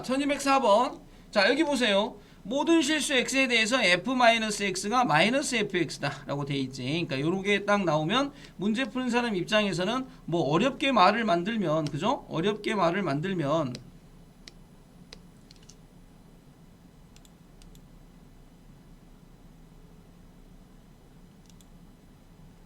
1204번. 자, 여기 보세요. 모든 실수 x에 대해서 f-x가 -fx다 라고 돼 있지. 그러니까 요렇게 딱 나오면 문제 푸는 사람 입장에서는 뭐 어렵게 말을 만들면, 그죠? 어렵게 말을 만들면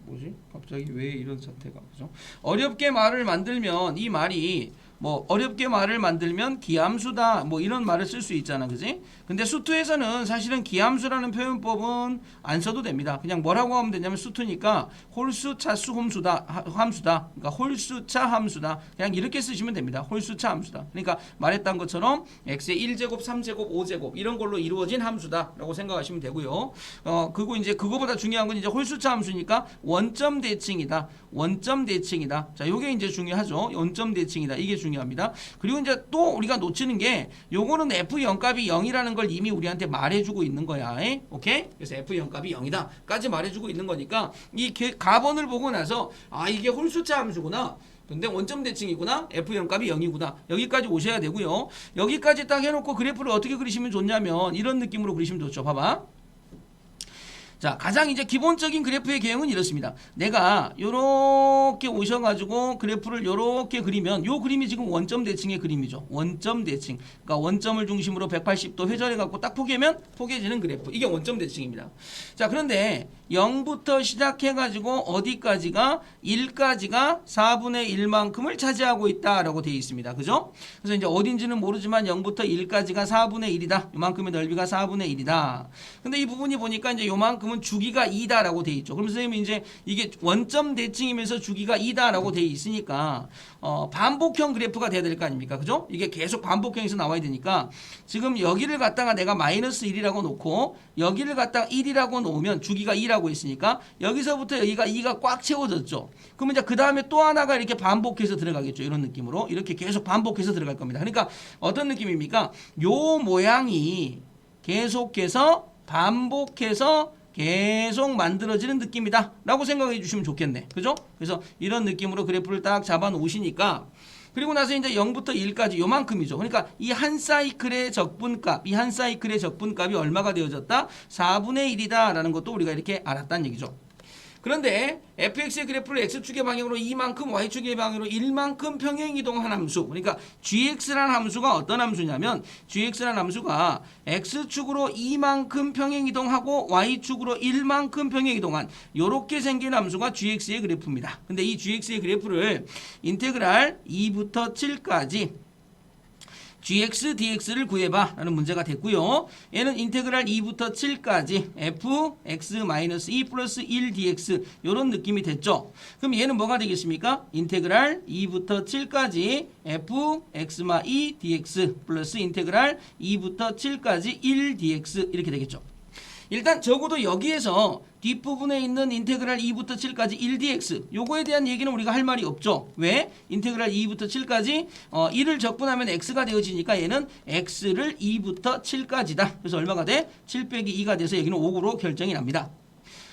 뭐지? 갑자기 왜 이런 사태가, 그죠? 어렵게 말을 만들면 이 말이 뭐 어렵게 말을 만들면 기함수다 뭐 이런 말을 쓸 수 있잖아, 그지? 근데 수투에서는 사실은 기함수라는 표현법은 안 써도 됩니다. 그냥 뭐라고 하면 되냐면 수투니까 홀수 차수 함수다. 그러니까 홀수차 함수다. 그냥 이렇게 쓰시면 됩니다. 홀수차 함수다. 그러니까 말했던 것처럼 x의 1제곱, 3제곱, 5제곱 이런 걸로 이루어진 함수다라고 생각하시면 되고요. 그리고 이제 그거보다 중요한 건 이제 홀수차 함수니까 원점 대칭이다. 원점 대칭이다. 자, 요게 이제 중요하죠. 원점 대칭이다. 이게 중요합니다. 그리고 이제 또 우리가 놓치는 게 요거는 f0 값이 0이라는 걸 이미 우리한테 말해주고 있는 거야. 오케이? 그래서 f0 값이 0이다 까지 말해주고 있는 거니까 이 가번을 보고 나서 아, 이게 홀수차 함수구나. 근데 원점 대칭이구나. f0 값이 0이구나. 여기까지 오셔야 되고요. 여기까지 딱 해놓고 그래프를 어떻게 그리시면 좋냐면 이런 느낌으로 그리시면 좋죠. 봐봐. 자, 가장 이제 기본적인 그래프의 개형은 이렇습니다. 내가 요렇게 오셔가지고 그래프를 요렇게 그리면 요 그림이 지금 원점 대칭의 그림이죠. 원점 대칭. 그러니까 원점을 중심으로 180도 회전해갖고 딱 포개지는 그래프. 이게 원점 대칭입니다. 자, 그런데 0부터 시작해가지고 어디까지가 1까지가 4분의 1만큼을 차지하고 있다라고 되어 있습니다. 그죠? 그래서 이제 어딘지는 모르지만 0부터 1까지가 4분의 1이다. 요만큼의 넓이가 4분의 1이다. 근데 이 부분이 보니까 이제 요만큼은 주기가 2다라고 돼 있죠. 그럼 선생님이 이제 이게 원점 대칭이면서 주기가 2다라고 돼 있으니까 반복형 그래프가 돼야 될 거 아닙니까? 그죠? 이게 계속 반복형에서 나와야 되니까 지금 여기를 갖다가 내가 -1이라고 놓고 여기를 갖다가 1이라고 놓으면 주기가 2라고 했으니까 여기서부터 여기가 2가 꽉 채워졌죠. 그러면 이제 그 다음에 또 하나가 이렇게 반복해서 들어가겠죠. 이런 느낌으로 이렇게 계속 반복해서 들어갈 겁니다. 그러니까 어떤 느낌입니까? 요 모양이 계속해서 반복해서 계속 만들어지는 느낌이다 라고 생각해 주시면 좋겠네. 그죠? 그래서 이런 느낌으로 그래프를 딱 잡아 놓으시니까 그리고 나서 이제 0부터 1까지 요만큼이죠. 그러니까 이 한 사이클의 적분값, 이 한 사이클의 적분값이 얼마가 되어졌다? 4분의 1이다 라는 것도 우리가 이렇게 알았다는 얘기죠. 그런데 fx의 그래프를 x축의 방향으로 2만큼 y축의 방향으로 1만큼 평행이동한 함수, 그러니까 gx라는 함수가 어떤 함수냐면 gx라는 함수가 x축으로 2만큼 평행이동하고 y축으로 1만큼 평행이동한 이렇게 생긴 함수가 gx의 그래프입니다. 근데 이 gx의 그래프를 인테그랄 2부터 7까지 gx, dx를 구해봐 라는 문제가 됐고요. 얘는 인테그랄 2부터 7까지 fx-2 플러스 1dx 이런 느낌이 됐죠. 그럼 얘는 뭐가 되겠습니까? 인테그랄 2부터 7까지 fx-2 dx 플러스 인테그랄 2부터 7까지 1dx 이렇게 되겠죠. 일단 적어도 여기에서 뒷부분에 있는 인테그랄 2부터 7까지 1dx 요거에 대한 얘기는 우리가 할 말이 없죠. 왜? 인테그랄 2부터 7까지 1을 적분하면 x가 되어지니까 얘는 x를 2부터 7까지다. 그래서 얼마가 돼? 7 빼기 2가 돼서 여기는 5로 결정이 납니다.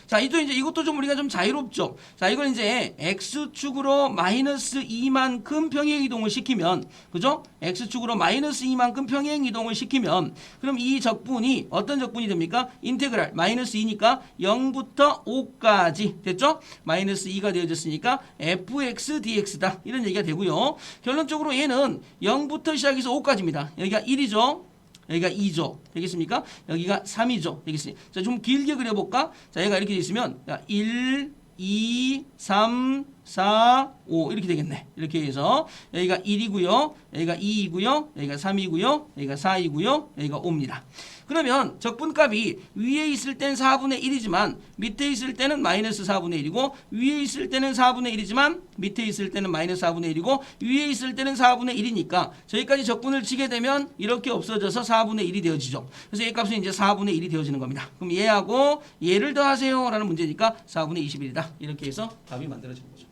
자, 이것도 좀 우리가 좀 자유롭죠. 자, 이걸 이제 x축으로 -2만큼 평행이동을 시키면, 그죠? x축으로 -2만큼 평행이동을 시키면, 그럼 이 적분이 어떤 적분이 됩니까? 인테그랄 -2니까 0부터 5까지 됐죠? -2가 되어졌으니까 fx dx다. 이런 얘기가 되고요. 결론적으로 얘는 0부터 시작해서 5까지입니다. 여기가 1이죠. 여기가 2죠. 되겠습니까? 여기가 3이죠. 되겠습니까? 자, 좀 길게 그려볼까? 자, 얘가 이렇게 돼 있으면 1, 2, 3, 4, 5 이렇게 되겠네. 이렇게 해서 여기가 1이고요. 여기가 2이고요. 여기가 3이고요. 여기가 4이고요. 여기가 5입니다. 그러면 적분값이 위에 있을 땐 4분의 1이지만 밑에 있을 때는 -4분의 1이고 위에 있을 때는 4분의 1이지만 밑에 있을 때는 -4분의 1이고 위에 있을 때는 4분의 1이니까 저기까지 적분을 치게 되면 이렇게 없어져서 4분의 1이 되어지죠. 그래서 얘 값은 이제 4분의 1이 되어지는 겁니다. 그럼 얘하고 얘를 더하세요 라는 문제니까 4분의 21이다. 이렇게 해서 답이 만들어지는 거죠.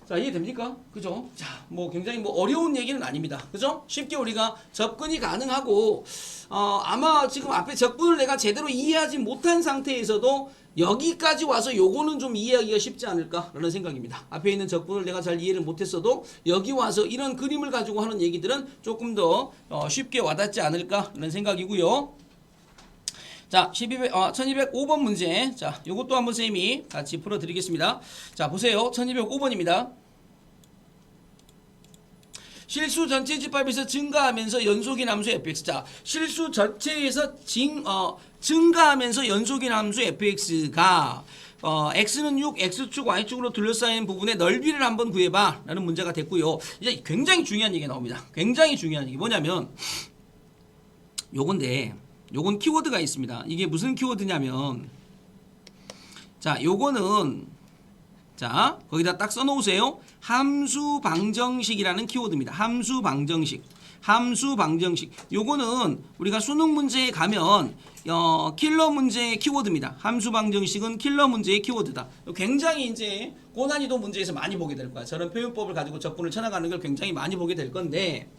자, 이해됩니까? 그죠? 자, 뭐 굉장히 뭐 어려운 얘기는 아닙니다. 그죠? 쉽게 우리가 접근이 가능하고, 아마 지금 앞에 적분을 내가 제대로 이해하지 못한 상태에서도 여기까지 와서 요거는 좀 이해하기가 쉽지 않을까라는 생각입니다. 앞에 있는 적분을 내가 잘 이해를 못했어도 여기 와서 이런 그림을 가지고 하는 얘기들은 조금 더 쉽게 와닿지 않을까라는 생각이고요. 자, 1205번 문제. 자, 요것도 한번 선생님이 같이 풀어드리겠습니다. 자, 보세요. 1205번입니다. 실수 전체 집합에서 증가하면서 연속인 함수 fx. 자, 실수 전체에서 증가하면서 연속인 함수 fx가 x는 6, x축, y축으로 둘러싸인 부분의 넓이를 한번 구해봐 라는 문제가 됐고요. 이제 굉장히 중요한 얘기가 나옵니다. 굉장히 중요한 얘기 뭐냐면 요건데, 요건 키워드가 있습니다. 이게 무슨 키워드냐면, 자, 요거는, 자, 거기다 딱 써놓으세요. 함수 방정식이라는 키워드입니다. 함수 방정식. 함수 방정식. 요거는 우리가 수능 문제에 가면, 킬러 문제의 키워드입니다. 함수 방정식은 킬러 문제의 키워드다. 굉장히 이제 고난이도 문제에서 많이 보게 될 거야. 저런 표현법을 가지고 적분을 쳐나가는 걸 굉장히 많이 보게 될 건데,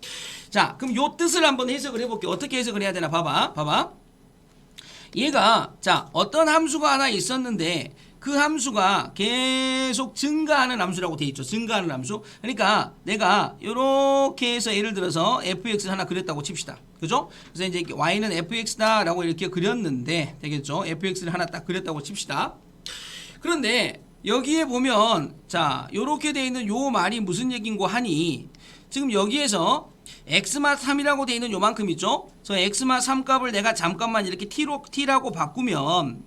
자, 그럼 요 뜻을 한번 해석을 해볼게요. 어떻게 해석을 해야 되나 봐봐. 얘가, 자, 어떤 함수가 하나 있었는데 그 함수가 계속 증가하는 함수라고 돼 있죠. 증가하는 함수. 그러니까 내가 요렇게 해서 예를 들어서 fx를 하나 그렸다고 칩시다. 그죠? 그래서 이제 y는 fx다 라고 이렇게 그렸는데 되겠죠? fx를 하나 딱 그렸다고 칩시다. 그런데 여기에 보면, 자, 요렇게 돼 있는 요 말이 무슨 얘긴고 하니, 지금 여기에서 x마 3이라고 돼 있는 요만큼 있죠? 그래서 x마 3 값을 내가 잠깐만 이렇게 t라고 바꾸면,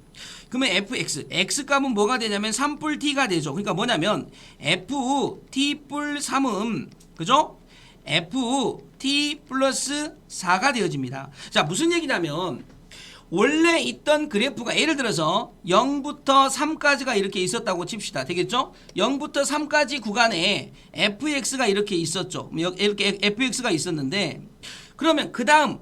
그러면 fx, x 값은 뭐가 되냐면 3뿔 t가 되죠. 그러니까 뭐냐면 ft 뿔 3은, 그죠? ft 플러스 4가 되어집니다. 자, 무슨 얘기냐면 원래 있던 그래프가 예를 들어서 0부터 3까지가 이렇게 있었다고 칩시다. 되겠죠? 0부터 3까지 구간에 fx가 이렇게 있었죠. 이렇게 fx가 있었는데, 그러면 그 다음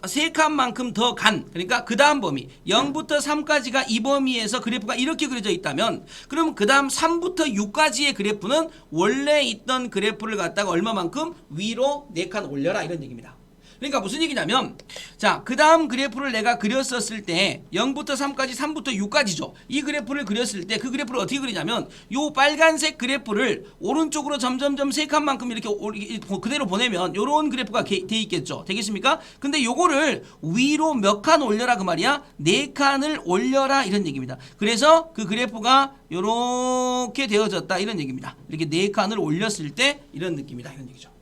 세 칸만큼 더 간, 그러니까 그 다음 범위 0부터 3까지가 이 범위에서 그래프가 이렇게 그려져 있다면, 그럼 그 다음 3부터 6까지의 그래프는 원래 있던 그래프를 갖다가 얼마만큼 위로 4칸 올려라 이런 얘기입니다. 그러니까 무슨 얘기냐면, 자, 그 다음 그래프를 내가 그렸었을 때 0부터 3까지, 3부터 6까지죠. 이 그래프를 그렸을 때 그 그래프를 어떻게 그리냐면 요 빨간색 그래프를 오른쪽으로 점점점 3칸만큼 이렇게 그대로 보내면 요런 그래프가 돼 있겠죠. 되겠습니까? 근데 요거를 위로 몇 칸 올려라 그 말이야. 4칸을 올려라 이런 얘기입니다. 그래서 그 그래프가 요렇게 되어졌다 이런 얘기입니다. 이렇게 4칸을 올렸을 때 이런 느낌이다 이런 얘기죠.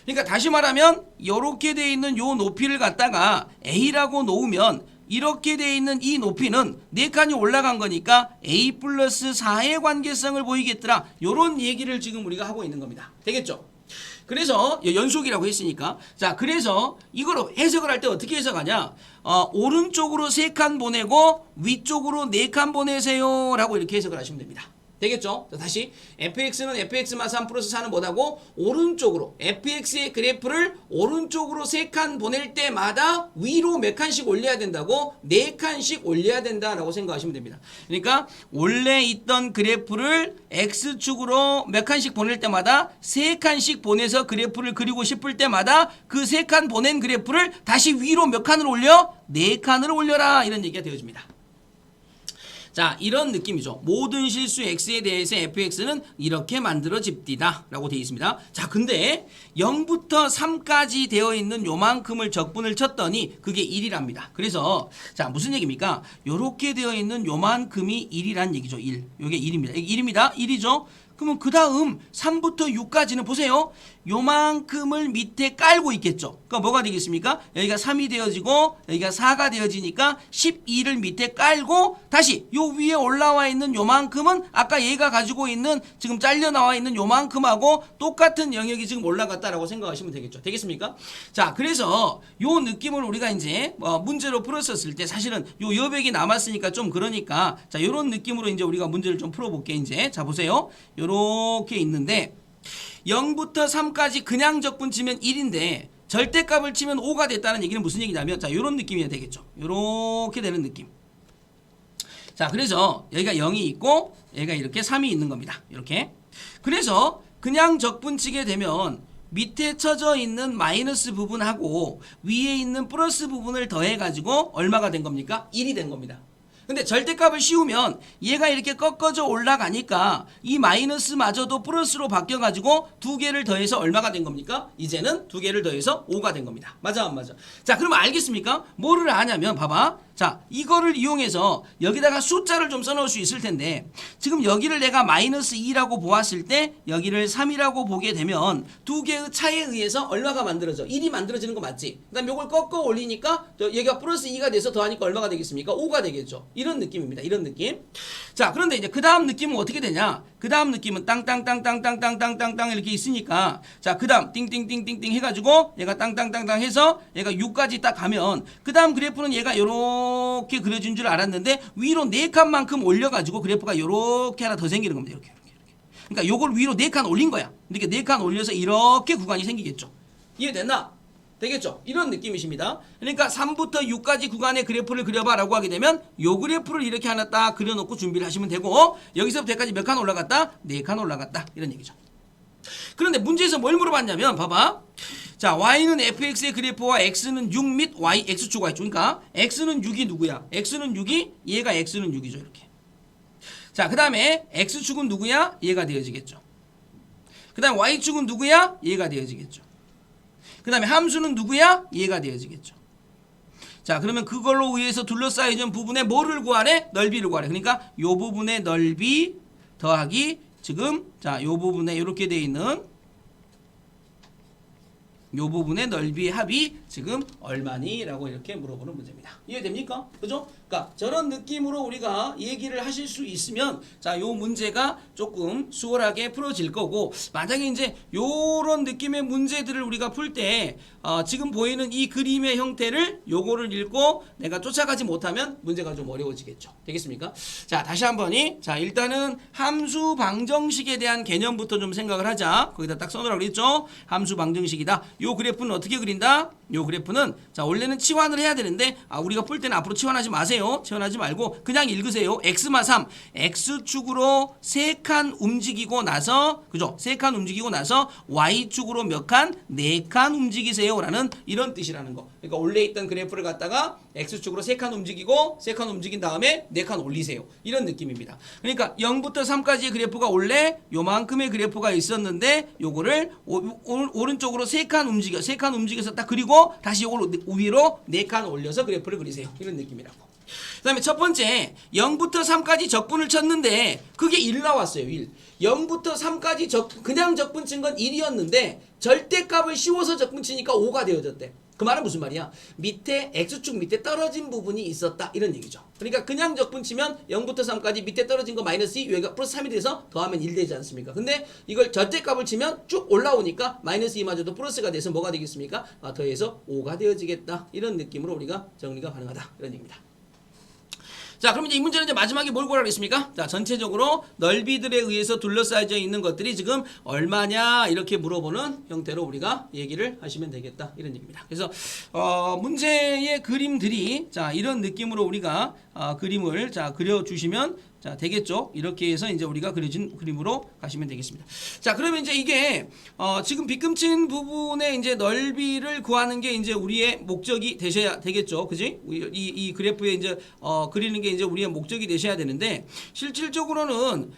그러니까 다시 말하면 이렇게 돼 있는 요 높이를 갖다가 A라고 놓으면 이렇게 돼 있는 이 높이는 4칸이 올라간 거니까 A 플러스 4의 관계성을 보이겠더라. 요런 얘기를 지금 우리가 하고 있는 겁니다. 되겠죠? 그래서 연속이라고 했으니까, 자, 그래서 이걸 해석을 할 때 어떻게 해석하냐, 오른쪽으로 3칸 보내고 위쪽으로 4칸 보내세요 라고 이렇게 해석을 하시면 됩니다. 되겠죠? 다시 fx는 fx마 3 플러스 4는 뭐다고? 오른쪽으로 fx의 그래프를 오른쪽으로 3칸 보낼 때마다 위로 몇 칸씩 올려야 된다고? 4칸씩 올려야 된다라고 생각하시면 됩니다. 그러니까 원래 있던 그래프를 x축으로 몇 칸씩 보낼 때마다 3칸씩 보내서 그래프를 그리고 싶을 때마다 그 3칸 보낸 그래프를 다시 위로 몇 칸을 올려? 4칸을 올려라 이런 얘기가 되어집니다. 자, 이런 느낌이죠. 모든 실수 x에 대해서 fx는 이렇게 만들어집디다 라고 되어 있습니다. 자, 근데 0부터 3까지 되어 있는 요만큼을 적분을 쳤더니 그게 1이랍니다. 그래서 자, 무슨 얘기입니까? 요렇게 되어 있는 요만큼이 1이란 얘기죠. 1. 요게 1입니다. 1입니다. 1이죠. 그러면 그 다음 3부터 6까지는 보세요. 요만큼을 밑에 깔고 있겠죠. 그러니까 뭐가 되겠습니까? 여기가 3이 되어지고 여기가 4가 되어지니까 12를 밑에 깔고 다시 요 위에 올라와 있는 요만큼은 아까 얘가 가지고 있는 지금 잘려 나와 있는 요만큼하고 똑같은 영역이 지금 올라갔다라고 생각하시면 되겠죠. 되겠습니까? 자, 그래서 요 느낌을 우리가 이제 문제로 풀었었을 때 사실은 요 여백이 남았으니까 좀 그러니까 자, 요런 느낌으로 이제 우리가 문제를 좀 풀어볼게 이제. 자, 보세요. 요렇게 있는데 0부터 3까지 그냥 적분 치면 1인데 절대값을 치면 5가 됐다는 얘기는 무슨 얘기냐면, 자, 요런 느낌이 되겠죠. 요렇게 되는 느낌. 자, 그래서 여기가 0이 있고 여기가 이렇게 3이 있는 겁니다. 이렇게. 그래서 그냥 적분치게 되면 밑에 쳐져 있는 마이너스 부분하고 위에 있는 플러스 부분을 더해가지고 얼마가 된 겁니까? 1이 된 겁니다. 근데 절대값을 씌우면 얘가 이렇게 꺾어져 올라가니까 이 마이너스마저도 플러스로 바뀌어가지고 두 개를 더해서 얼마가 된 겁니까? 이제는 두 개를 더해서 5가 된 겁니다. 맞아 안 맞아? 자, 그럼 알겠습니까? 뭐를 아냐면 봐봐. 자, 이거를 이용해서 여기다가 숫자를 좀 써놓을 수 있을 텐데 지금 여기를 내가 마이너스 2라고 보았을 때 여기를 3이라고 보게 되면 두 개의 차에 의해서 얼마가 만들어져? 1이 만들어지는 거 맞지? 그 다음 요걸 꺾어 올리니까 여기가 플러스 2가 돼서 더하니까 얼마가 되겠습니까? 5가 되겠죠. 이런 느낌입니다. 이런 느낌. 자, 그런데 이제 그 다음 느낌은 어떻게 되냐? 그 다음 느낌은 땅땅땅땅땅땅땅땅땅 이렇게 있으니까 자, 그 다음 띵띵띵띵띵 해가지고 얘가 땅땅땅땅 해서 얘가 6까지 딱 가면 그 다음 그래프는 얘가 요렇게 그려진 줄 알았는데 위로 4칸만큼 올려가지고 그래프가 요렇게 하나 더 생기는 겁니다. 이렇게. 그러니까 요걸 위로 4칸 올린 거야. 이렇게 4칸 올려서 이렇게 구간이 생기겠죠. 이해됐나? 되겠죠? 이런 느낌이십니다. 그러니까 3부터 6까지 구간의 그래프를 그려봐 라고 하게 되면 요 그래프를 이렇게 하나 딱 그려놓고 준비를 하시면 되고 여기서부터 여기까지 몇 칸 올라갔다? 4칸 올라갔다. 이런 얘기죠. 그런데 문제에서 뭘 물어봤냐면 봐봐. 자, y는 fx의 그래프와 x는 6 및 y, x축, y축. 그러니까 x는 6이 누구야? x는 6이 얘가 x는 6이죠. 이렇게. 자, 그 다음에 x축은 누구야? 얘가 되어지겠죠. 그 다음에 y축은 누구야? 얘가 되어지겠죠. 그 다음에 함수는 누구야? 얘가 되어지겠죠. 자, 그러면 그걸로 의해서 둘러싸여진 부분의 뭐를 구하래? 넓이를 구하래. 그러니까 요 부분의 넓이 더하기 지금 자, 요 부분에 이렇게 되어 있는 요 부분의 넓이의 합이 지금 얼마니? 라고 이렇게 물어보는 문제입니다. 이해됩니까? 그죠? 그러니까 저런 느낌으로 우리가 얘기를 하실 수 있으면 자, 요 문제가 조금 수월하게 풀어질 거고 만약에 이제 요런 느낌의 문제들을 우리가 풀 때 지금 보이는 이 그림의 형태를 요거를 읽고 내가 쫓아가지 못하면 문제가 좀 어려워지겠죠. 되겠습니까? 자, 다시 한번이 자, 일단은 함수 방정식에 대한 개념부터 좀 생각을 하자. 거기다 딱 써놓으라고 그랬죠? 함수 방정식이다. 요 그래프는 어떻게 그린다? 요 그래프는 자, 원래는 치환을 해야 되는데 우리가 풀 때는 앞으로 치환하지 마세요. 치환하지 말고 그냥 읽으세요. x마 3 x축으로 3칸 움직이고 나서 그죠? 3칸 움직이고 나서 y축으로 몇 칸? 4칸 움직이세요 라는 이런 뜻이라는 거. 그러니까 원래 있던 그래프를 갖다가 x축으로 3칸 움직이고 3칸 움직인 다음에 4칸 올리세요. 이런 느낌입니다. 그러니까 0부터 3까지의 그래프가 원래 요만큼의 그래프가 있었는데 요거를 오른쪽으로 3칸 움직여 3칸 움직여서 딱 그리고 다시 요걸 위로 4칸 올려서 그래프를 그리세요. 이런 느낌이라고. 그 다음에 첫 번째 0부터 3까지 적분을 쳤는데 그게 1 나왔어요. 1. 0부터 3까지 그냥 적분 친 건 1이었는데 절대값을 씌워서 적분 치니까 5가 되어졌대. 그 말은 무슨 말이야? 밑에 x축 밑에 떨어진 부분이 있었다 이런 얘기죠. 그러니까 그냥 적분 치면 0부터 3까지 밑에 떨어진 거 마이너스 2 여기가 플러스 3이 돼서 더하면 1 되지 않습니까? 근데 이걸 절대값을 치면 쭉 올라오니까 마이너스 2마저도 플러스가 돼서 뭐가 되겠습니까? 더해서 5가 되어지겠다. 이런 느낌으로 우리가 정리가 가능하다. 이런 얘기입니다. 자, 그럼 이제 이 문제는 이제 마지막에 뭘 구하라고 했습니까? 자, 전체적으로 넓이들에 의해서 둘러싸여져 있는 것들이 지금 얼마냐 이렇게 물어보는 형태로 우리가 얘기를 하시면 되겠다 이런 얘기입니다. 그래서 문제의 그림들이 자, 이런 느낌으로 우리가 그림을 자, 그려주시면 자, 되겠죠? 이렇게 해서 이제 우리가 그려진 그림으로 가시면 되겠습니다. 자, 그러면 이제 이게 지금 빗금친 부분의 이제 넓이를 구하는 게 이제 우리의 목적이 되셔야 되겠죠. 그지? 이 그래프에 이제 그리는 게 이제 우리의 목적이 되셔야 되는데 실질적으로는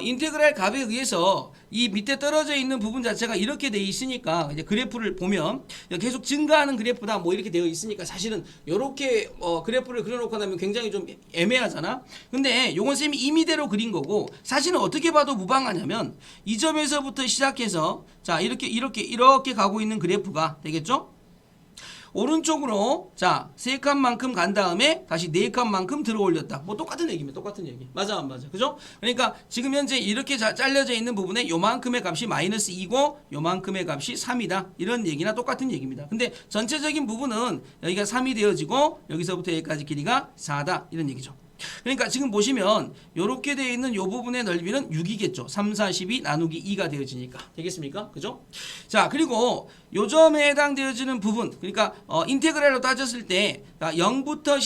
인테그랄 값에 의해서 이 밑에 떨어져 있는 부분 자체가 이렇게 되어 있으니까 이제 그래프를 보면 계속 증가하는 그래프다 뭐 이렇게 되어 있으니까 사실은 이렇게 그래프를 그려놓고 나면 굉장히 좀 애매하잖아. 근데 요건 쌤이 임의대로 그린 거고 사실은 어떻게 봐도 무방하냐면 이 점에서부터 시작해서 자 이렇게 가고 있는 그래프가 되겠죠? 오른쪽으로 자 3칸만큼 간 다음에 다시 4칸만큼 들어 올렸다. 뭐 똑같은 얘기입니다. 똑같은 얘기. 맞아 안 맞아? 그죠? 그러니까 지금 현재 이렇게 잘려져 있는 부분에 요만큼의 값이 마이너스 2고 요만큼의 값이 3이다. 이런 얘기나 똑같은 얘기입니다. 근데 전체적인 부분은 여기가 3이 되어지고 여기서부터 여기까지 길이가 4다. 이런 얘기죠. 그러니까 지금 보시면 요렇게 되어 있는 요 부분의 넓이는 6이겠죠. 3, 4, 12 나누기 2가 되어지니까. 되겠습니까? 그죠? 자, 그리고 요 점에 해당되어지는 부분, 그러니까 인테그랄로 따졌을 때 0부터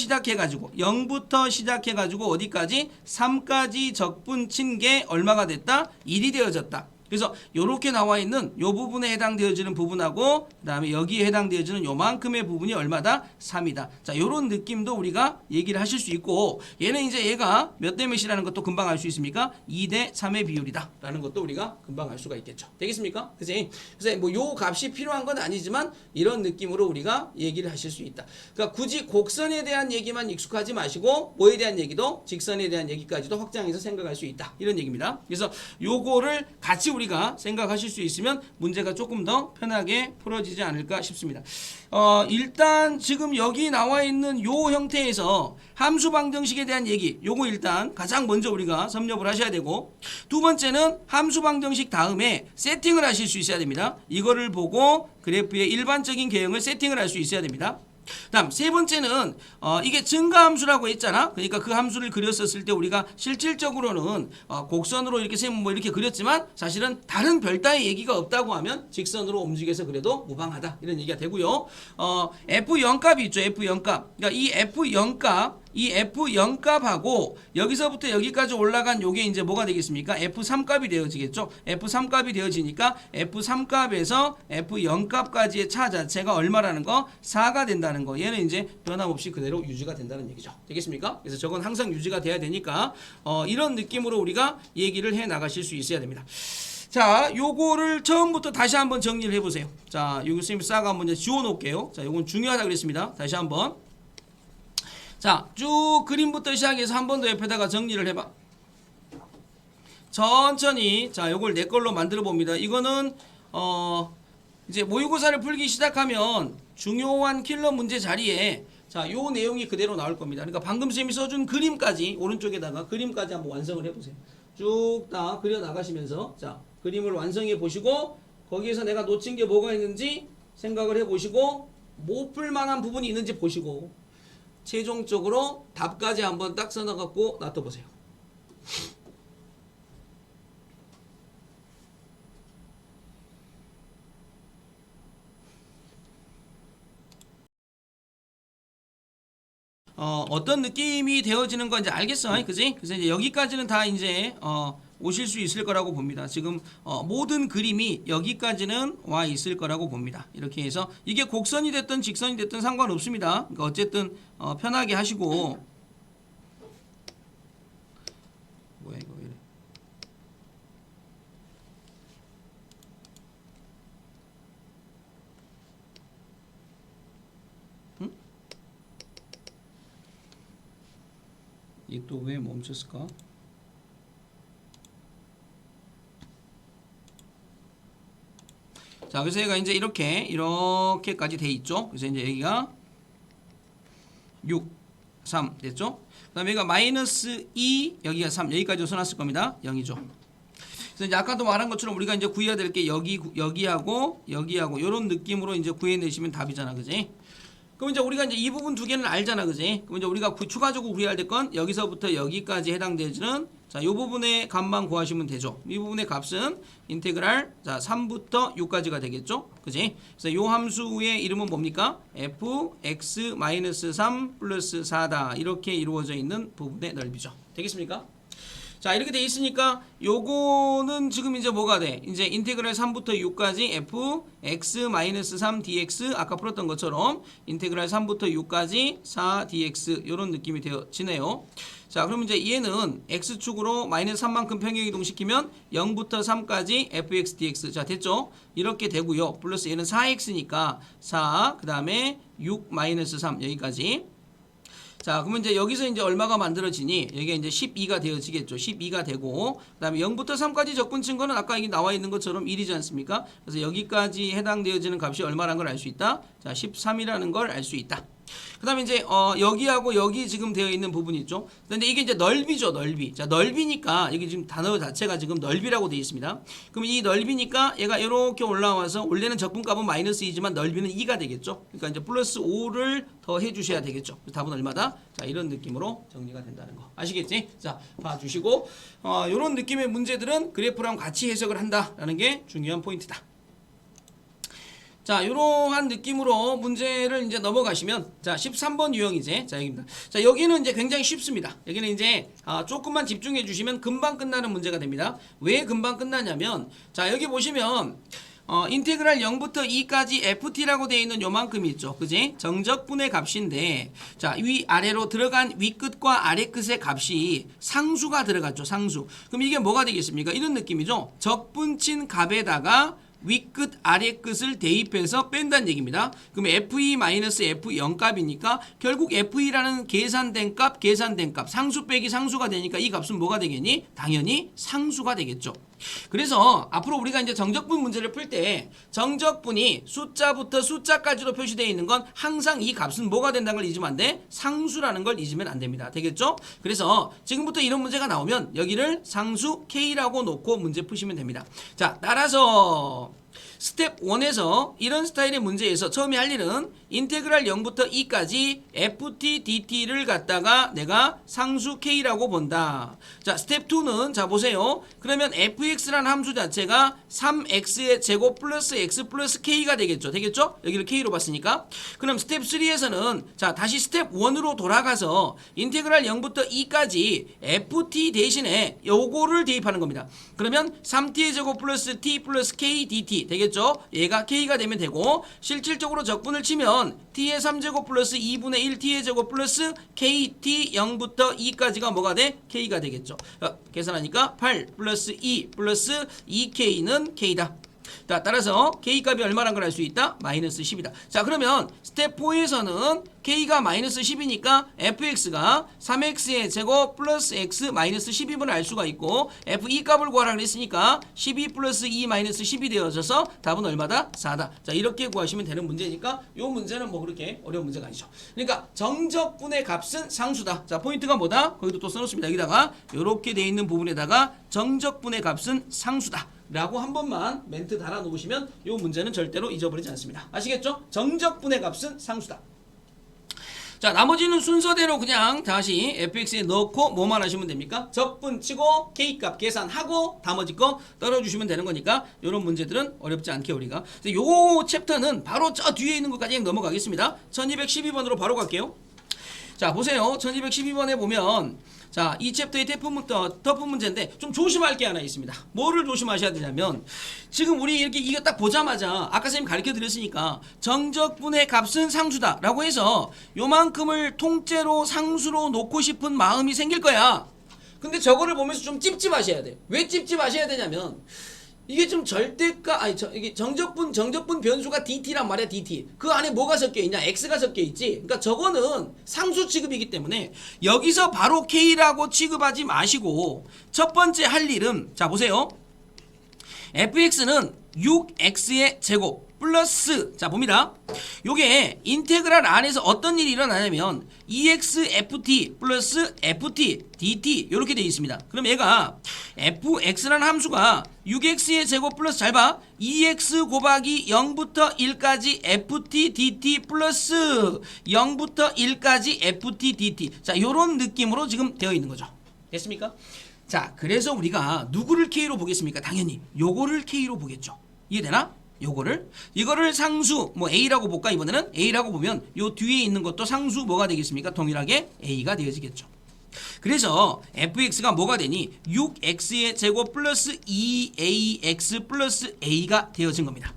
시작해가지고 어디까지? 3까지 적분 친 게 얼마가 됐다? 1이 되어졌다. 그래서 요렇게 나와 있는 요 부분에 해당되어지는 부분하고 그다음에 여기에 해당되어지는 요만큼의 부분이 얼마다? 3이다. 자, 요런 느낌도 우리가 얘기를 하실 수 있고, 얘는 이제 얘가 몇 대 몇이라는 것도 금방 알 수 있습니까? 2대 3의 비율이다 라는 것도 우리가 금방 알 수가 있겠죠. 되겠습니까? 그치? 그래서 뭐 요 값이 필요한 건 아니지만 이런 느낌으로 우리가 얘기를 하실 수 있다. 그러니까 굳이 곡선에 대한 얘기만 익숙하지 마시고 뭐에 대한 얘기도, 직선에 대한 얘기까지도 확장해서 생각할 수 있다, 이런 얘기입니다. 그래서 요거를 같이 우리가 생각하실 수 있으면 문제가 조금 더 편하게 풀어지지 않을까 싶습니다. 일단 지금 여기 나와 있는 요 형태에서 함수 방정식에 대한 얘기, 요거 일단 가장 먼저 우리가 섭렵을 하셔야 되고, 두 번째는 함수 방정식 다음에 세팅을 하실 수 있어야 됩니다. 이거를 보고 그래프의 일반적인 개형을 세팅을 할 수 있어야 됩니다. 다음 세 번째는 이게 증가함수라고 했잖아. 그러니까 그 함수를 그렸었을 때 우리가 실질적으로는 곡선으로 이렇게 뭐 이렇게 그렸지만 사실은 다른 별다의 얘기가 없다고 하면 직선으로 움직여서 그래도 무방하다, 이런 얘기가 되고요. F0 값이 있죠. F0 값. 그러니까 이 F0 값하고 여기서부터 여기까지 올라간 요게 이제 뭐가 되겠습니까? F3 값이 되어지겠죠. F3 값이 되어지니까 F3 값에서 F0 값까지의 차 자체가 얼마라는 거? 4가 된다는 거. 얘는 이제 변함없이 그대로 유지가 된다는 얘기죠. 되겠습니까? 그래서 저건 항상 유지가 돼야 되니까 이런 느낌으로 우리가 얘기를 해 나가실 수 있어야 됩니다. 자, 요거를 처음부터 다시 한번 정리를 해보세요. 자, 요거 선생님 싹 한번 이제 지워 놓을게요. 자, 요건 중요하다 그랬습니다. 다시 한번. 자, 쭉 그림부터 시작해서 한 번 더 옆에다가 정리를 해봐. 천천히. 자, 요걸 내 걸로 만들어 봅니다. 이거는 이제 모의고사를 풀기 시작하면 중요한 킬러 문제 자리에 자, 요 내용이 그대로 나올 겁니다. 그러니까 방금 쌤이 써준 그림까지, 오른쪽에다가 그림까지 한번 완성을 해보세요. 쭉 다 그려 나가시면서 자, 그림을 완성해 보시고 거기에서 내가 놓친 게 뭐가 있는지 생각을 해 보시고 못 풀만한 부분이 있는지 보시고 최종적으로 답까지 한번 딱 써놔갖고 놔둬보세요. 어떤 느낌이 되어지는 건지 알겠어, 그지? 그래서 이제 여기까지는 다 이제 오실 수 있을 거라고 봅니다. 지금 모든 그림이 여기까지는 와 있을 거라고 봅니다. 이렇게 해서 이게 곡선이 됐든 직선이 됐든 상관없습니다. 그러니까 어쨌든 편하게 하시고. 뭐야 이거 왜 이래? 응? 이게 또 왜 멈췄을까? 자, 그래서 얘가 이제 이렇게까지 돼 있죠. 그래서 이제 여기가 6, 3 됐죠. 그 다음에 여기가 마이너스 2, 여기가 3, 여기까지 써놨을 겁니다. 0이죠. 그래서 이제 아까도 말한 것처럼 우리가 이제 구해야 될 게 여기하고 이런 느낌으로 이제 구해내시면 답이잖아, 그지? 그럼 이제 우리가 이제 이 부분 두 개는 알잖아, 그지? 그럼 이제 우리가 추가적으로 구해야 될 건 여기서부터 여기까지 해당되는 자, 이 부분의 값만 구하시면 되죠. 이 부분의 값은 인테그랄 자 3부터 6까지가 되겠죠, 그지? 그래서 이 함수의 이름은 뭡니까? fx-3 플러스 4다 이렇게 이루어져 있는 부분의 넓이죠. 되겠습니까? 자, 이렇게 돼 있으니까 요거는 지금 이제 뭐가 돼? 이제 인테그랄 3부터 6까지 fx-3 dx 아까 풀었던 것처럼 인테그랄 3부터 6까지 4 dx 요런 느낌이 되어지네요. 자, 그럼 이제 얘는 x축으로 마이너스 3만큼 평행이동시키면 0부터 3까지 fx dx 자 됐죠? 이렇게 되고요. 플러스 얘는 4x니까 4 그 다음에 6 마이너스 3 여기까지. 자, 그러면 이제 여기서 이제 얼마가 만들어지니? 여기가 이제 12가 되어지겠죠. 12가 되고, 그 다음에 0부터 3까지 적분 친 거는 아까 여기 나와 있는 것처럼 1이지 않습니까? 그래서 여기까지 해당되어지는 값이 얼마라는 걸 알 수 있다? 자, 13이라는 걸 알 수 있다. 그 다음에 이제 여기하고 여기 지금 되어 있는 부분이 있죠. 근데 이게 이제 넓이죠, 넓이. 자, 넓이니까 여기 지금 단어 자체가 지금 넓이라고 되어 있습니다. 그럼 이 넓이니까 얘가 이렇게 올라와서 원래는 적분값은 마이너스 2지만 넓이는 2가 되겠죠. 그러니까 이제 플러스 5를 더 해주셔야 되겠죠. 답은 얼마다? 자, 이런 느낌으로 정리가 된다는 거. 아시겠지? 자, 봐주시고 이런 느낌의 문제들은 그래프랑 같이 해석을 한다라는 게 중요한 포인트다. 자, 이러한 느낌으로 문제를 이제 넘어가시면, 자, 13번 유형이제. 자, 여기입니다. 자, 여기는 이제 굉장히 쉽습니다. 여기는 이제, 조금만 집중해 주시면 금방 끝나는 문제가 됩니다. 왜 금방 끝나냐면, 자, 여기 보시면, 인테그랄 0부터 2까지 ft라고 되어 있는 요만큼이 있죠. 그지? 정적분의 값인데, 자, 위아래로 들어간 위끝과 아래끝의 값이 상수가 들어갔죠. 상수. 그럼 이게 뭐가 되겠습니까? 이런 느낌이죠. 적분친 값에다가 위끝 아래끝을 대입해서 뺀다는 얘기입니다. 그럼 F2-F0 값이니까 결국 F2라는 계산된 값 상수 빼기 상수가 되니까 이 값은 뭐가 되겠니? 당연히 상수가 되겠죠. 그래서 앞으로 우리가 이제 정적분 문제를 풀 때 정적분이 숫자부터 숫자까지로 표시되어 있는 건 항상 이 값은 뭐가 된다는 걸 잊으면 안 돼? 상수라는 걸 잊으면 안 됩니다. 되겠죠? 그래서 지금부터 이런 문제가 나오면 여기를 상수 K라고 놓고 문제 푸시면 됩니다. 자, 따라서 스텝 1에서 이런 스타일의 문제에서 처음에 할 일은 인테그랄 0부터 2까지 ft dt를 갖다가 내가 상수 k라고 본다. 자, 스텝 2는 자 보세요. 그러면 fx라는 함수 자체가 3x의 제곱 플러스 x 플러스 k가 되겠죠. 되겠죠? 여기를 k로 봤으니까. 그럼 스텝 3에서는 자 다시 스텝 1으로 돌아가서 인테그랄 0부터 2까지 ft 대신에 요거를 대입하는 겁니다. 그러면 3t의 제곱 플러스 t 플러스 k dt 되겠죠? 얘가 k가 되면 되고 실질적으로 적분을 치면 t의 3제곱 플러스 2분의 1 t의 제곱 플러스 kt 0부터 2까지가 뭐가 돼? k가 되겠죠. 계산하니까 8 플러스 2 플러스 2k는 k다. 자, 따라서 K값이 얼마란 걸 알 수 있다? 마이너스 10이다. 자, 그러면 스텝 4에서는 K가 마이너스 10이니까 fx가 3x의 제곱 플러스 x 마이너스 12분을 알 수가 있고 f2 값을 구하라 그랬으니까 12 플러스 2 마이너스 10이 되어져서 답은 얼마다? 4다. 자, 이렇게 구하시면 되는 문제니까 이 문제는 뭐 그렇게 어려운 문제가 아니죠. 그러니까 정적분의 값은 상수다. 자, 포인트가 뭐다? 거기도 또 써놓습니다. 여기다가 이렇게 돼 있는 부분에다가 정적분의 값은 상수다 라고 한 번만 멘트 달아 놓으시면 이 문제는 절대로 잊어버리지 않습니다. 아시겠죠? 정적분의 값은 상수다. 자, 나머지는 순서대로 그냥 다시 fx에 넣고 뭐만 하시면 됩니까? 적분 치고 k값 계산하고 나머지 거 떨어주시면 되는 거니까 이런 문제들은 어렵지 않게 우리가 요 챕터는 바로 저 뒤에 있는 것까지 넘어가겠습니다. 1212번으로 바로 갈게요. 자, 보세요. 1212번에 보면 자, 이 챕터의 덮은 문제인데 좀 조심할 게 하나 있습니다. 뭐를 조심하셔야 되냐면 지금 우리 이렇게 이거 딱 보자마자 아까 선생님 가르쳐 드렸으니까 정적분의 값은 상수다 라고 해서 요만큼을 통째로 상수로 놓고 싶은 마음이 생길 거야. 근데 저거를 보면서 좀 찝찝하셔야 돼. 왜 찝찝하셔야 되냐면 이게 좀 절대가 이게 정적분 변수가 dt란 말이야. dt 그 안에 뭐가 섞여 있냐? x가 섞여 있지. 그러니까 저거는 상수 취급이기 때문에 여기서 바로 k라고 취급하지 마시고 첫 번째 할 일은 자 보세요. fx는 6x의 제곱 플러스 자 봅니다. 요게 인테그랄 안에서 어떤 일이 일어나냐면 EXFT 플러스 FT DT 이렇게 되어 있습니다. 그럼 얘가 fx라는 함수가 6x의 제곱 플러스 잘 봐. 2x 곱하기 0부터 1까지 ft dt 플러스 0부터 1까지 ft dt 자 요런 느낌으로 지금 되어 있는 거죠. 됐습니까? 자, 그래서 우리가 누구를 k로 보겠습니까? 당연히 요거를 k로 보겠죠. 이해되나? 이거를 상수 뭐 a라고 볼까? 이번에는 a라고 보면 요 뒤에 있는 것도 상수 뭐가 되겠습니까? 동일하게 a가 되어지겠죠. 그래서 fx가 뭐가 되니? 6x의 제곱 플러스 2ax 플러스 a가 되어진 겁니다.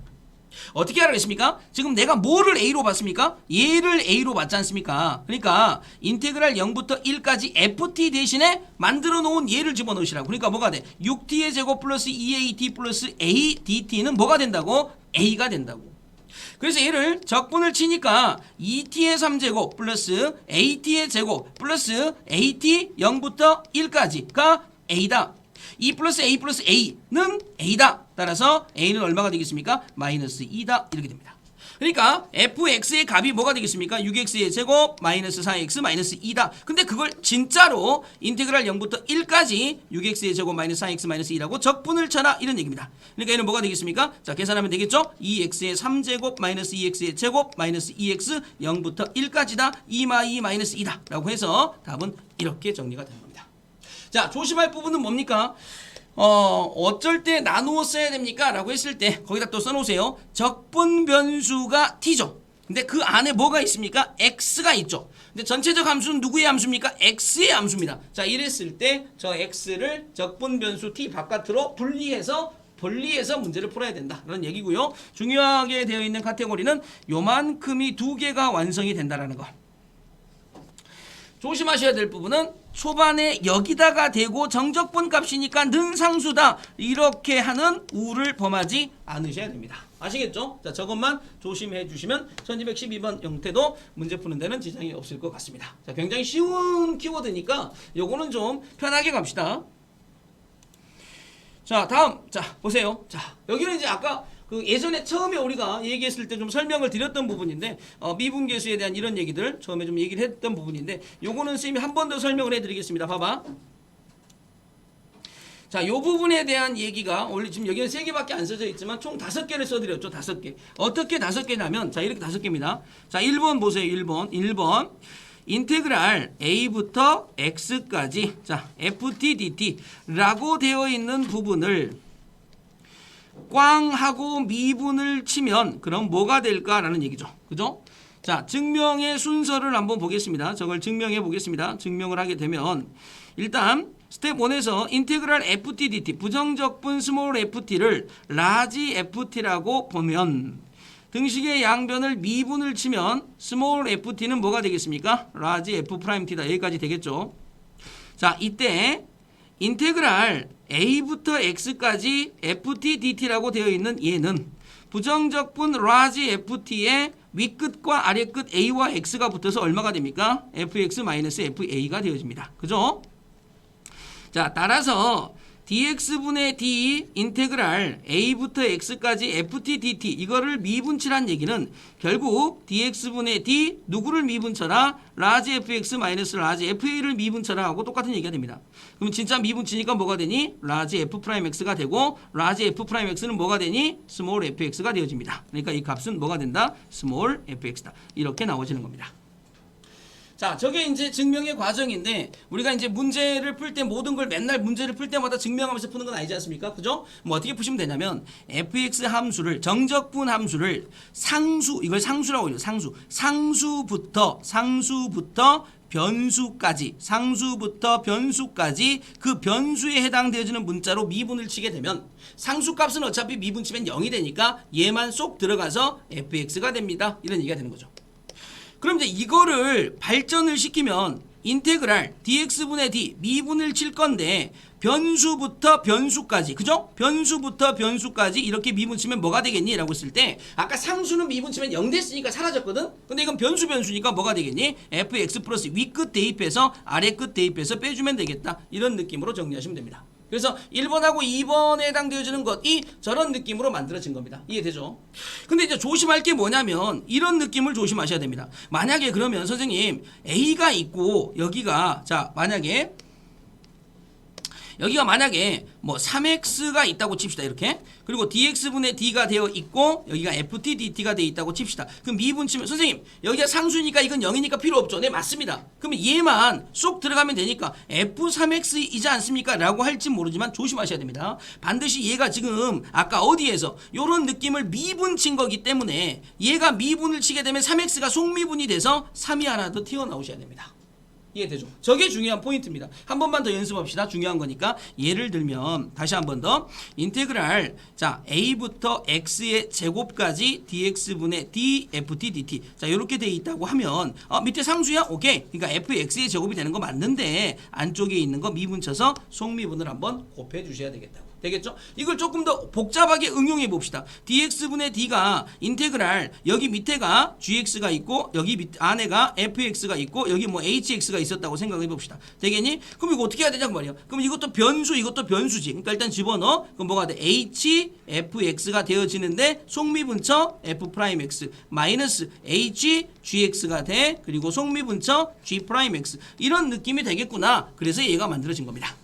어떻게 알아냈습니까? 지금 내가 뭐를 a로 봤습니까? 얘를 a로 봤지 않습니까? 그러니까 인테그랄 0부터 1까지 ft 대신에 만들어 놓은 얘를 집어넣으시라고. 그러니까 뭐가 돼? 6t의 제곱 플러스 2at 플러스 a dt는 뭐가 된다고? a가 된다고. 그래서 얘를 적분을 치니까 2t의 3제곱 플러스 at의 제곱 플러스 at 0부터 1까지가 a다. 2 플러스 a 플러스 a는 a다. 따라서 a는 얼마가 되겠습니까? 마이너스 2다. 이렇게 됩니다. 그러니까 fx의 값이 뭐가 되겠습니까? 6x의 제곱 마이너스 4x 마이너스 2다. 근데 그걸 진짜로 인테그랄 0부터 1까지 6x의 제곱 마이너스 4x 마이너스 2라고 적분을 쳐라 이런 얘기입니다. 그러니까 얘는 뭐가 되겠습니까? 자, 계산하면 되겠죠? 2x의 3제곱 마이너스 2x의 제곱 마이너스 2x 0부터 1까지다. 2 마이너스 2다 라고 해서 답은 이렇게 정리가 되는 겁니다. 자, 조심할 부분은 뭡니까? 어쩔 때 나누어 써야 됩니까? 라고 했을 때 거기다 또 써놓으세요. 적분 변수가 t죠. 근데 그 안에 뭐가 있습니까? x가 있죠. 근데 전체적 함수는 누구의 함수입니까? x의 함수입니다. 자, 이랬을 때 저 x를 적분 변수 t 바깥으로 분리해서 문제를 풀어야 된다. 라는 얘기고요. 중요하게 되어 있는 카테고리는 요만큼이 두 개가 완성이 된다라는 거. 조심하셔야 될 부분은 초반에 여기다가 대고 정적분 값이니까 는 상수다 이렇게 하는 우를 범하지 않으셔야 됩니다. 아시겠죠? 자, 저것만 조심해 주시면 1212번 형태도 문제 푸는 데는 지장이 없을 것 같습니다. 자, 굉장히 쉬운 키워드니까 요거는 좀 편하게 갑시다. 자, 다음. 자, 보세요. 자, 여기는 이제 아까 그 예전에 처음에 우리가 얘기했을 때 좀 설명을 드렸던 부분인데 미분계수에 대한 이런 얘기들 처음에 좀 얘기를 했던 부분인데 요거는 쌤이 한 번 더 설명을 해드리겠습니다. 봐봐. 자, 요 부분에 대한 얘기가 원래 지금 여기는 3개밖에 안 써져 있지만 총 5개를 써드렸죠. 5개. 어떻게 5개냐면 자, 이렇게 5개입니다. 자, 1번 보세요. 1번. 인테그랄 a부터 x까지 자, ft dt라고 되어 있는 부분을 꽝 하고 미분을 치면 그럼 뭐가 될까라는 얘기죠. 그죠? 자, 증명의 순서를 한번 보겠습니다. 저걸 증명해 보겠습니다. 증명을 하게 되면 일단 스텝 1에서 인테그랄 ft dt 부정적분 스몰 ft를 라지 ft라고 보면 등식의 양변을 미분을 치면 스몰 ft는 뭐가 되겠습니까? 라지 f't다. 여기까지 되겠죠. 자, 이때 인테그랄 a부터 x까지 ft dt라고 되어 있는 얘는 부정적분 라지 ft의 윗끝과 아래끝 a와 x가 붙어서 얼마가 됩니까? fx-fa가 되어집니다. 그죠? 자, 따라서 dx분의 d 인테그랄 a부터 x까지 ft dt 이거를 미분치란 얘기는 결국 dx분의 d 누구를 미분쳐라? 라지 fx 마이너스 라지 fa를 미분쳐라 하고 똑같은 얘기가 됩니다. 그럼 진짜 미분치니까 뭐가 되니? 라지 f'x가 되고 라지 f'x는 뭐가 되니? 스몰 fx가 되어집니다. 그러니까 이 값은 뭐가 된다? 스몰 fx다. 이렇게 나오지는 겁니다. 자, 저게 이제 증명의 과정인데 우리가 이제 문제를 풀 때 모든 걸 맨날 문제를 풀 때마다 증명하면서 푸는 건 아니지 않습니까? 그죠? 뭐 어떻게 푸시면 되냐면 fx 함수를 정적분 함수를 상수 이걸 상수라고 해요. 상수부터 변수까지 그 변수에 해당되어지는 문자로 미분을 치게 되면 상수값은 어차피 미분 치면 0이 되니까 얘만 쏙 들어가서 fx가 됩니다. 이런 얘기가 되는 거죠. 그럼 이제 이거를 발전을 시키면 인테그랄 dx분의 d 미분을 칠 건데 변수부터 변수까지 그죠? 변수부터 변수까지 이렇게 미분 치면 뭐가 되겠니? 라고 했을 때 아까 상수는 미분 치면 0 됐으니까 사라졌거든? 근데 이건 변수니까 뭐가 되겠니? fx 플러스 윗끝 대입해서 아래끝 대입해서 빼주면 되겠다. 이런 느낌으로 정리하시면 됩니다. 그래서 1번하고 2번에 해당되어지는 것이 저런 느낌으로 만들어진 겁니다. 이해되죠? 근데 이제 조심할 게 뭐냐면 이런 느낌을 조심하셔야 됩니다. 만약에 그러면 선생님 A가 있고 여기가 자 만약에 뭐 3x가 있다고 칩시다. 이렇게. 그리고 dx분의 d가 되어 있고 여기가 ft dt가 되어 있다고 칩시다. 그럼 미분 치면 선생님 여기가 상수니까 이건 0이니까 필요 없죠. 네, 맞습니다. 그러면 얘만 쏙 들어가면 되니까 f3x이지 않습니까? 라고 할지 모르지만 조심하셔야 됩니다. 반드시 얘가 지금 아까 어디에서 이런 느낌을 미분 친 거기 때문에 얘가 미분을 치게 되면 3x가 속미분이 돼서 3이 하나 더 튀어나오셔야 됩니다. 이해되죠? 저게 중요한 포인트입니다. 한 번만 더 연습합시다. 중요한 거니까. 예를 들면 다시 한 번 더 인테그랄 자 a부터 x의 제곱까지 dx분의 d ft dt 자 이렇게 돼 있다고 하면 밑에 상수야? 오케이. 그러니까 fx의 제곱이 되는 거 맞는데 안쪽에 있는 거 미분 쳐서 속미분을 한번 곱해 주셔야 되겠다고. 되겠죠? 이걸 조금 더 복잡하게 응용해 봅시다. dx분의 d가 인테그랄 여기 밑에가 gx가 있고 여기 안에가 fx가 있고 여기 뭐 hx가 있었다고 생각해 봅시다. 되겠니? 그럼 이거 어떻게 해야 되냐고 말이야. 그럼 이것도 변수 이것도 변수지. 그러니까 일단 집어넣어. 그럼 뭐가 돼? hfx가 되어지는데 속미분처 f'x 마이너스 hgx가 돼. 그리고 속미분처 g'x 이런 느낌이 되겠구나. 그래서 얘가 만들어진 겁니다.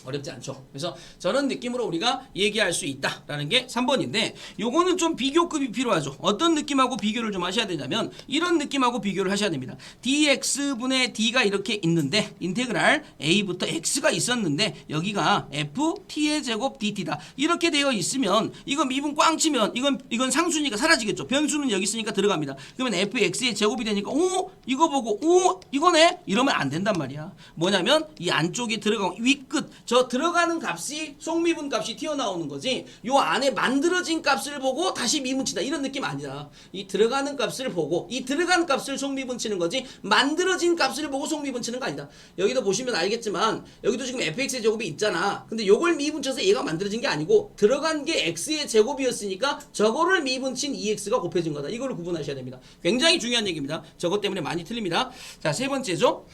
어렵지 않죠. 그래서 저런 느낌으로 우리가 얘기할 수 있다라는 게 3번인데 요거는 좀 비교급이 필요하죠. 어떤 느낌하고 비교를 좀 하셔야 되냐면 이런 느낌하고 비교를 하셔야 됩니다. dx분의 d가 이렇게 있는데 인테그랄 a부터 x가 있었는데 여기가 ft의 제곱 dt다. 이렇게 되어 있으면 이거 미분 꽝 치면 이건 상수니까 사라지겠죠. 변수는 여기 있으니까 들어갑니다. 그러면 fx의 제곱이 되니까 오 이거 보고 오 이거네 이러면 안 된단 말이야. 뭐냐면 이 안쪽에 들어가고 윗끝 저 들어가는 값이 속미분 값이 튀어나오는 거지 요 안에 만들어진 값을 보고 다시 미분치다 이런 느낌 아니야. 이 들어가는 값을 보고 이 들어간 값을 속미분치는 거지 만들어진 값을 보고 속미분치는 거 아니다. 여기도 보시면 알겠지만 여기도 지금 fx의 제곱이 있잖아. 근데 요걸 미분쳐서 얘가 만들어진 게 아니고 들어간 게 x의 제곱이었으니까 저거를 미분친 2x가 곱해진 거다. 이걸 구분하셔야 됩니다. 굉장히 중요한 얘기입니다. 저것 때문에 많이 틀립니다. 자, 세 번째죠.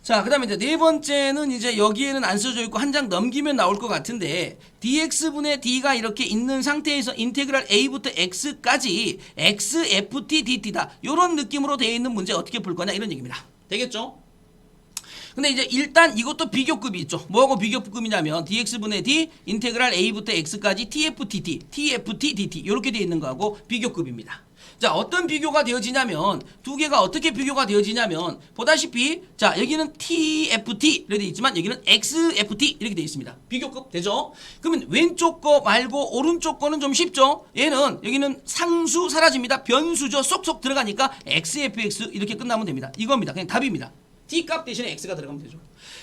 자, 그 다음에 이제 네 번째는 이제 여기에는 안 써져 있고 한 장 넘기면 나올 것 같은데 dx분의 d가 이렇게 있는 상태에서 인테그랄 a부터 x까지 xft dt다. 요런 느낌으로 되어 있는 문제 어떻게 풀 거냐 이런 얘기입니다. 되겠죠? 근데 이제 일단 이것도 비교급이 있죠. 뭐하고 비교급이냐면 dx분의 d 인테그랄 a부터 x까지 tft dt 이렇게 되어 있는 거하고 비교급입니다. 자, 어떤 비교가 되어지냐면 두 개가 어떻게 비교가 되어지냐면 보다시피 자, 여기는 TFT 이렇게 되어 있지만 여기는 XFT 이렇게 되어 있습니다. 비교급 되죠? 그러면 왼쪽 거 말고 오른쪽 거는 좀 쉽죠? 얘는 여기는 상수 사라집니다. 변수죠. 쏙쏙 들어가니까 XFX 이렇게 끝나면 됩니다. 이겁니다. 그냥 답입니다. T값 대신에 X가 들어가면 되죠.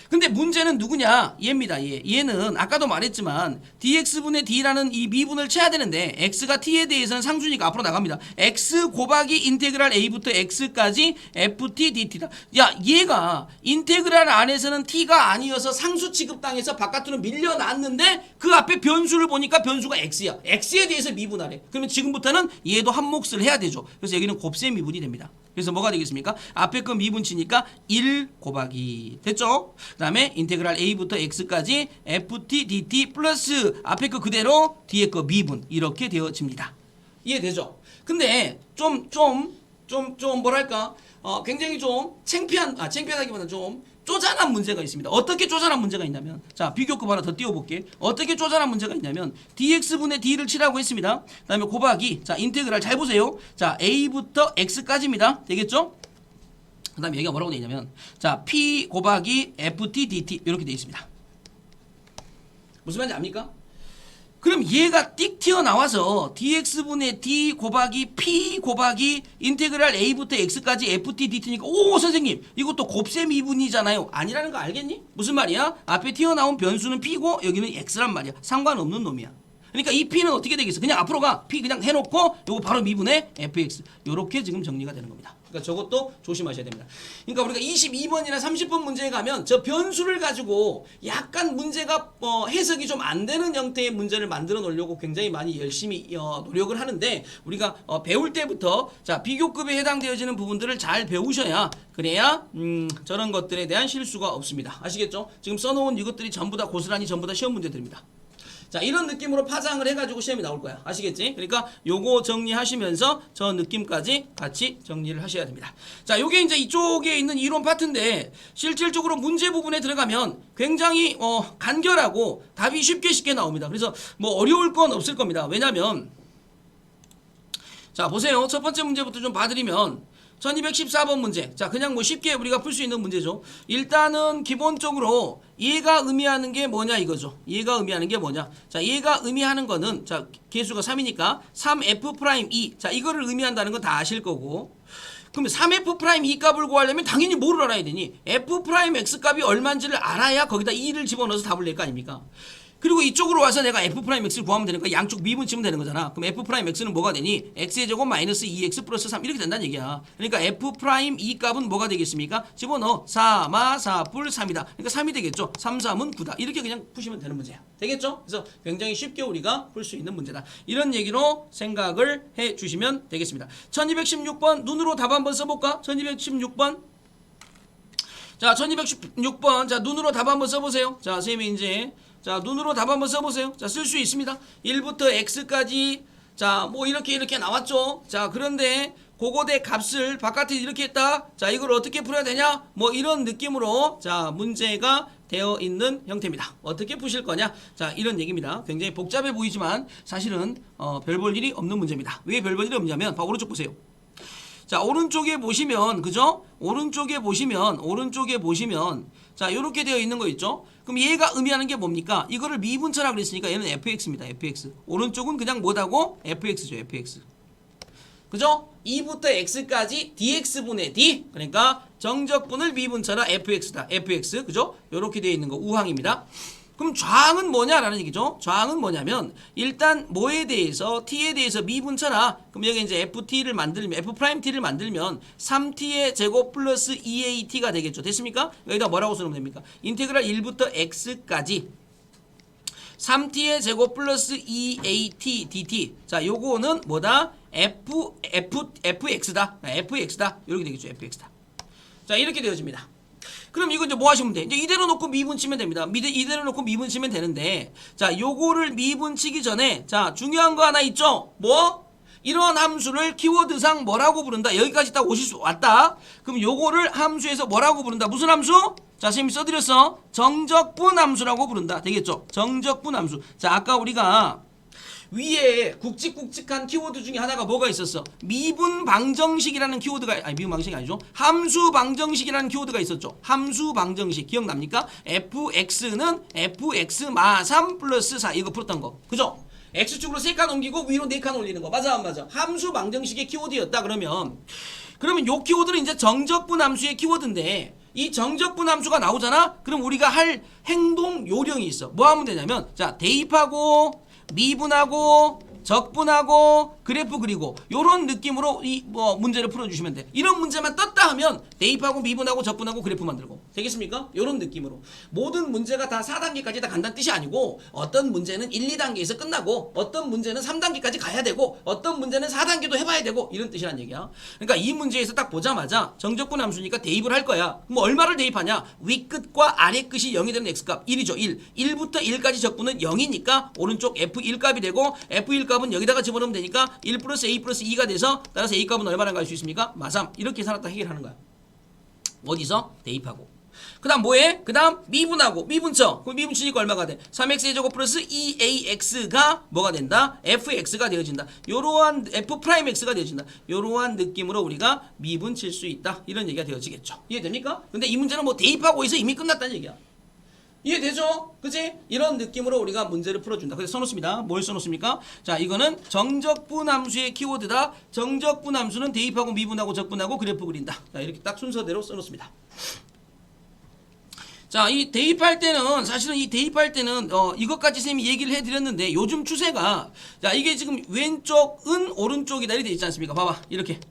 근데 문제는 누구냐? 얘입니다. 얘는 아까도 말했지만 dx분의 d라는 이 미분을 쳐야 되는데 x가 t에 대해서는 상수니까 앞으로 나갑니다. x 곱하기 인테그랄 a부터 x까지 ft dt다. 야, 얘가 인테그랄 안에서는 t가 아니어서 상수 취급당해서 바깥으로 밀려났는데 그 앞에 변수를 보니까 변수가 x야. x에 대해서 미분하래. 그러면 지금부터는 얘도 한 몫을 해야 되죠. 그래서 여기는 곱셈 미분이 됩니다. 그래서 뭐가 되겠습니까? 앞에 거 미분치니까 1 곱하기 됐죠? 그 다음에 인테그랄 a부터 x까지 ft dt 플러스 앞에 거 그대로 뒤에 거 미분 이렇게 되어집니다. 이해되죠? 근데 좀 뭐랄까 굉장히 좀 창피하다기보다는 좀 쪼잔한 문제가 있습니다. 어떻게 쪼잔한 문제가 있냐면 자, 비교급 하나 더 띄워볼게. 어떻게 쪼잔한 문제가 있냐면 dx분의 d를 치라고 했습니다. 그 다음에 곱하기 자, 인테그랄 잘 보세요. 자, a부터 x까지입니다. 되겠죠? 그 다음에 여기가 뭐라고 되어 있냐면 자, p 곱하기 ft dt 이렇게 되어 있습니다. 무슨 말인지 압니까? 그럼 얘가 띡 튀어나와서 dx분의 d 곱하기 p 곱하기 인테그랄 a부터 x까지 ft dt니까 오 선생님 이것도 곱셈 미분이잖아요. 아니라는 거 알겠니? 무슨 말이야? 앞에 튀어나온 변수는 p고 여기는 x란 말이야. 상관없는 놈이야. 그러니까 이 p는 어떻게 되겠어? 그냥 앞으로 가. p 그냥 해놓고 요거 바로 미분해 fx. 요렇게 지금 정리가 되는 겁니다. 그러니까 저것도 조심하셔야 됩니다. 그러니까 우리가 22번이나 30번 문제에 가면 저 변수를 가지고 약간 문제가 해석이 좀 안 되는 형태의 문제를 만들어 놓으려고 굉장히 많이 열심히 노력을 하는데 우리가 배울 때부터 자, 비교급에 해당되어지는 부분들을 잘 배우셔야 그래야 저런 것들에 대한 실수가 없습니다. 아시겠죠? 지금 써놓은 이것들이 전부 다 고스란히 전부 다 시험 문제들입니다. 자, 이런 느낌으로 파장을 해가지고 시험이 나올 거야. 아시겠지? 그러니까 요거 정리하시면서 저 느낌까지 같이 정리를 하셔야 됩니다. 자, 요게 이제 이쪽에 있는 이론 파트인데 실질적으로 문제 부분에 들어가면 굉장히 간결하고 답이 쉽게 나옵니다. 그래서 뭐 어려울 건 없을 겁니다. 왜냐면 자, 보세요. 첫 번째 문제부터 좀 봐드리면 1214번 문제. 자, 그냥 뭐 쉽게 우리가 풀 수 있는 문제죠. 일단은 기본적으로 얘가 의미하는 게 뭐냐 이거죠. 얘가 의미하는 게 뭐냐. 자, 얘가 의미하는 거는 자, 개수가 3이니까 3f'2. 자, 이거를 의미한다는 건 다 아실 거고. 그러면 3f'2 값을 구하려면 당연히 뭐를 알아야 되니? f'x 값이 얼마인지를 알아야 거기다 2를 집어넣어서 답을 낼 거 아닙니까? 그리고 이쪽으로 와서 내가 f 프라임 x를 구하면 되는 거야. 양쪽 미분 치면 되는 거잖아. 그럼 f 프라임 x는 뭐가 되니? x의 제곱 마이너스 2x 플러스 3 이렇게 된다는 얘기야. 그러니까 f 프라임 2 값은 뭐가 되겠습니까? 집어넣어. 4마 4뿔 3이다. 그러니까 3이 되겠죠. 3, 3은 9다. 이렇게 그냥 푸시면 되는 문제야. 되겠죠? 그래서 굉장히 쉽게 우리가 풀 수 있는 문제다. 이런 얘기로 생각을 해 주시면 되겠습니다. 1216번 눈으로 답 한번 써볼까? 1216번. 자, 1216번. 자, 눈으로 답 한번 써보세요. 자, 선생님이 이제 자, 눈으로 답 한번 써보세요. 자, 쓸 수 있습니다. 1부터 x까지 자, 뭐 이렇게 나왔죠. 자, 그런데 그거대 값을 바깥에 이렇게 했다. 자, 이걸 어떻게 풀어야 되냐? 뭐 이런 느낌으로 자, 문제가 되어 있는 형태입니다. 어떻게 푸실 거냐? 자, 이런 얘기입니다. 굉장히 복잡해 보이지만 사실은 별 볼 일이 없는 문제입니다. 왜 별 볼 일이 없냐면 봐, 오른쪽 보세요. 자, 오른쪽에 보시면 그죠? 오른쪽에 보시면 자, 요렇게 되어 있는 거 있죠? 그럼 얘가 의미하는 게 뭡니까? 이거를 미분차라 그랬으니까 얘는 fx입니다. fx. 오른쪽은 그냥 뭐다고? fx죠. fx. 그죠? 2부터 x까지 dx분의 d. 그러니까 정적분을 미분차라 fx다. fx. 그죠? 요렇게 되어 있는 거 우항입니다. 그럼 좌항은 뭐냐라는 얘기죠. 좌항은 뭐냐면 일단 뭐에 대해서 t에 대해서 미분차라. 그럼 여기 이제 ft를 만들면 f't를 만들면 3t의 제곱 플러스 2at가 되겠죠. 됐습니까? 여기다 뭐라고 쓰면 됩니까? 인테그랄 1부터 x까지 3t의 제곱 플러스 2at dt. 자, 요거는 뭐다? fx다. fx다. 이렇게 되겠죠. fx다. 자, 이렇게 되어집니다. 그럼 이거 이제 뭐 하시면 돼? 이제 이대로 놓고 미분 치면 됩니다. 이대로 놓고 미분 치면 되는데, 자, 요거를 미분 치기 전에, 자, 중요한 거 하나 있죠? 뭐? 이런 함수를 키워드상 뭐라고 부른다? 여기까지 딱 왔다. 그럼 요거를 함수에서 뭐라고 부른다? 무슨 함수? 자, 선생님이 써드렸어. 정적분 함수라고 부른다. 되겠죠? 정적분 함수. 자, 아까 우리가 위에 굵직굵직한 키워드 중에 하나가 뭐가 있었어? 미분 방정식이라는 키워드가, 아니 미분 방정식이 아니죠. 함수 방정식이라는 키워드가 있었죠. 함수 방정식 기억납니까? fx는 fx 마 3 플러스 4 이거 풀었던 거. 그죠? x축으로 3칸 옮기고 위로 4칸 올리는 거. 맞아 안 맞아? 함수 방정식의 키워드였다 그러면 요 키워드는 이제 정적분 함수의 키워드인데 이 정적분 함수가 나오잖아? 그럼 우리가 할 행동 요령이 있어. 뭐 하면 되냐면 자, 대입하고 미분하고 적분하고 그래프 그리고 요런 느낌으로 이 문제를 풀어주시면 돼. 이런 문제만 떴다 하면 대입하고 미분하고 적분하고 그래프 만들고 되겠습니까? 요런 느낌으로 모든 문제가 다 4단계까지 다 간다는 뜻이 아니고 어떤 문제는 1, 2단계에서 끝나고 어떤 문제는 3단계까지 가야 되고 어떤 문제는 4단계도 해봐야 되고 이런 뜻이란 얘기야. 그러니까 이 문제에서 딱 보자마자 정적분 함수니까 대입을 할 거야. 뭐 얼마를 대입하냐? 윗끝과 아래끝이 0이 되는 x값 1이죠. 1부터 1까지 적분은 0이니까 오른쪽 f1 값이 되고 f1 값은 여기다가 집어넣으면 되니까 1 플러스 a 플러스 2가 돼서 따라서 a 값은 얼마나 갈 수 있습니까? 마3 이렇게 살았다 해결하는 거야. 어디서? 대입하고. 그 다음 뭐해? 그 다음 미분하고 미분쳐. 그럼 미분치니까 얼마가 돼? 3x의 제곱 플러스 2ax가 뭐가 된다? fx가 되어진다. 요러한 f'x가 되어진다. 요러한 느낌으로 우리가 미분칠 수 있다. 이런 얘기가 되어지겠죠. 이해됩니까? 근데 이 문제는 뭐 대입하고 해서 이미 끝났다는 얘기야. 이해되죠? 그치? 이런 느낌으로 우리가 문제를 풀어준다. 그래서 써놓습니다. 뭘 써놓습니까? 자, 이거는 정적분 함수의 키워드다. 정적분 함수는 대입하고 미분하고 적분하고 그래프 그린다. 자, 이렇게 딱 순서대로 써놓습니다. 자, 이 대입할 때는 사실은 이것까지 선생님이 얘기를 해드렸는데 요즘 추세가 자, 이게 지금 왼쪽은 오른쪽이다 이렇게 돼 있지 않습니까? 봐봐. 이렇게.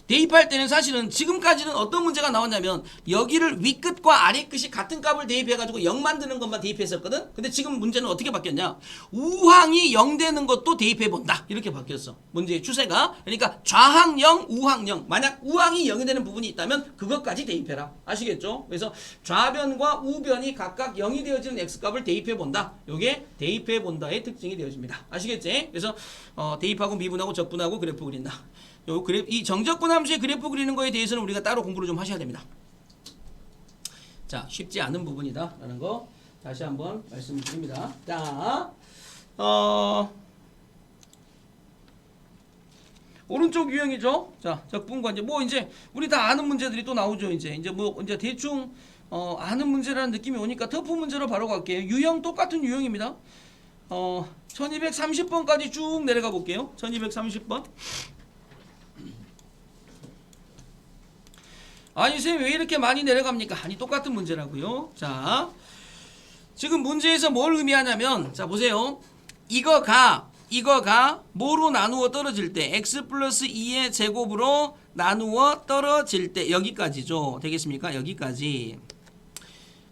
대입할 때는 사실은 지금까지는 어떤 문제가 나왔냐면 여기를 윗끝과 아래끝이 같은 값을 대입해가지고 0 만드는 것만 대입했었거든. 근데 지금 문제는 어떻게 바뀌었냐? 우항이 0 되는 것도 대입해본다. 이렇게 바뀌었어. 문제의 추세가. 그러니까 좌항 0, 우항 0. 만약 우항이 0이 되는 부분이 있다면 그것까지 대입해라. 아시겠죠? 그래서 좌변과 우변이 각각 0이 되어지는 x값을 대입해본다. 이게 대입해본다의 특징이 되어집니다. 아시겠지? 그래서 대입하고 미분하고 적분하고 그래프 그린다. 이 정적분 함수의 그래프 그리는 거에 대해서는 우리가 따로 공부를 좀 하셔야 됩니다. 자, 쉽지 않은 부분이다 라는 거 다시 한번 말씀드립니다. 자, 오른쪽 유형이죠. 자, 적분과 이제 우리 다 아는 문제들이 또 나오죠. 이제 대충 아는 문제라는 느낌이 오니까 터프 문제로 바로 갈게요. 유형 똑같은 유형입니다. 1230번까지 쭉 내려가 볼게요. 1230번. 아니 선생님 왜 이렇게 많이 내려갑니까? 아니 똑같은 문제라고요. 자, 지금 문제에서 뭘 의미하냐면 자 보세요. 이거가 뭐로 나누어 떨어질 때 x 플러스 2의 제곱으로 나누어 떨어질 때 여기까지죠. 되겠습니까? 여기까지.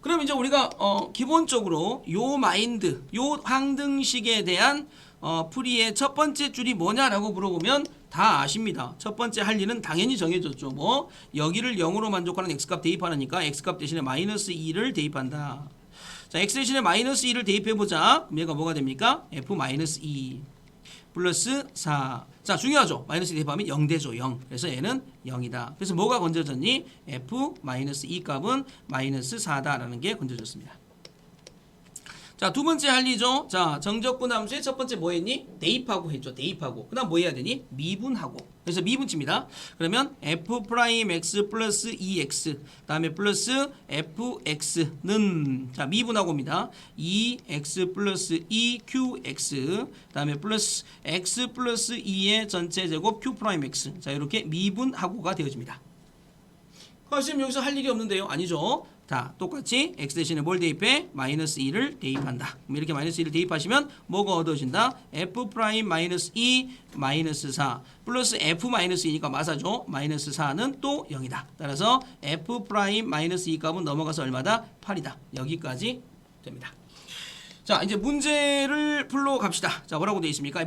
그럼 이제 우리가 기본적으로 요 마인드, 요 항등식에 대한 풀이의 첫 번째 줄이 뭐냐라고 물어보면 다 아십니다. 첫 번째 할 일은 당연히 정해졌죠. 뭐 여기를 0으로 만족하는 x값 대입하니까 x값 대신에 마이너스 2를 대입한다. 자, x 대신에 마이너스 2를 대입해보자. 그럼 얘가 뭐가 됩니까? f 마이너스 2 플러스 4. 자, 중요하죠. 마이너스 2 대입하면 0 되죠. 0. 그래서 얘는 0이다. 그래서 뭐가 건져졌니? f 마이너스 2 값은 마이너스 4다라는 게 건져졌습니다. 자, 두 번째 할 일이죠. 자, 정적분 함수의 첫 번째 뭐 했니? 대입하고 했죠. 대입하고. 그 다음 뭐 해야 되니? 미분하고. 그래서 미분칩니다. 그러면 f'x 플러스 2x 다음에 플러스 fx는 자 미분하고입니다. 2x 플러스 2qx 다음에 플러스 x 플러스 2의 전체 제곱 q'x 자 이렇게 미분하고가 되어집니다. 지금 여기서 할 일이 없는데요? 아니죠. 자, 똑같이 x 대신에 뭘 대입해? 마이너스 2를 대입한다. 그럼 이렇게 마이너스 2를 대입하시면 뭐가 얻어진다? f 프라임 마이너스 2 마이너스 4 플러스 f 마이너스 2니까 마사죠. 마이너스 4는 또 0이다. 따라서 f 프라임 마이너스 2 값은 넘어가서 얼마다? 8이다. 여기까지 됩니다. 자, 이제 문제를 풀러 갑시다. 자, 뭐라고 되어 있습니까?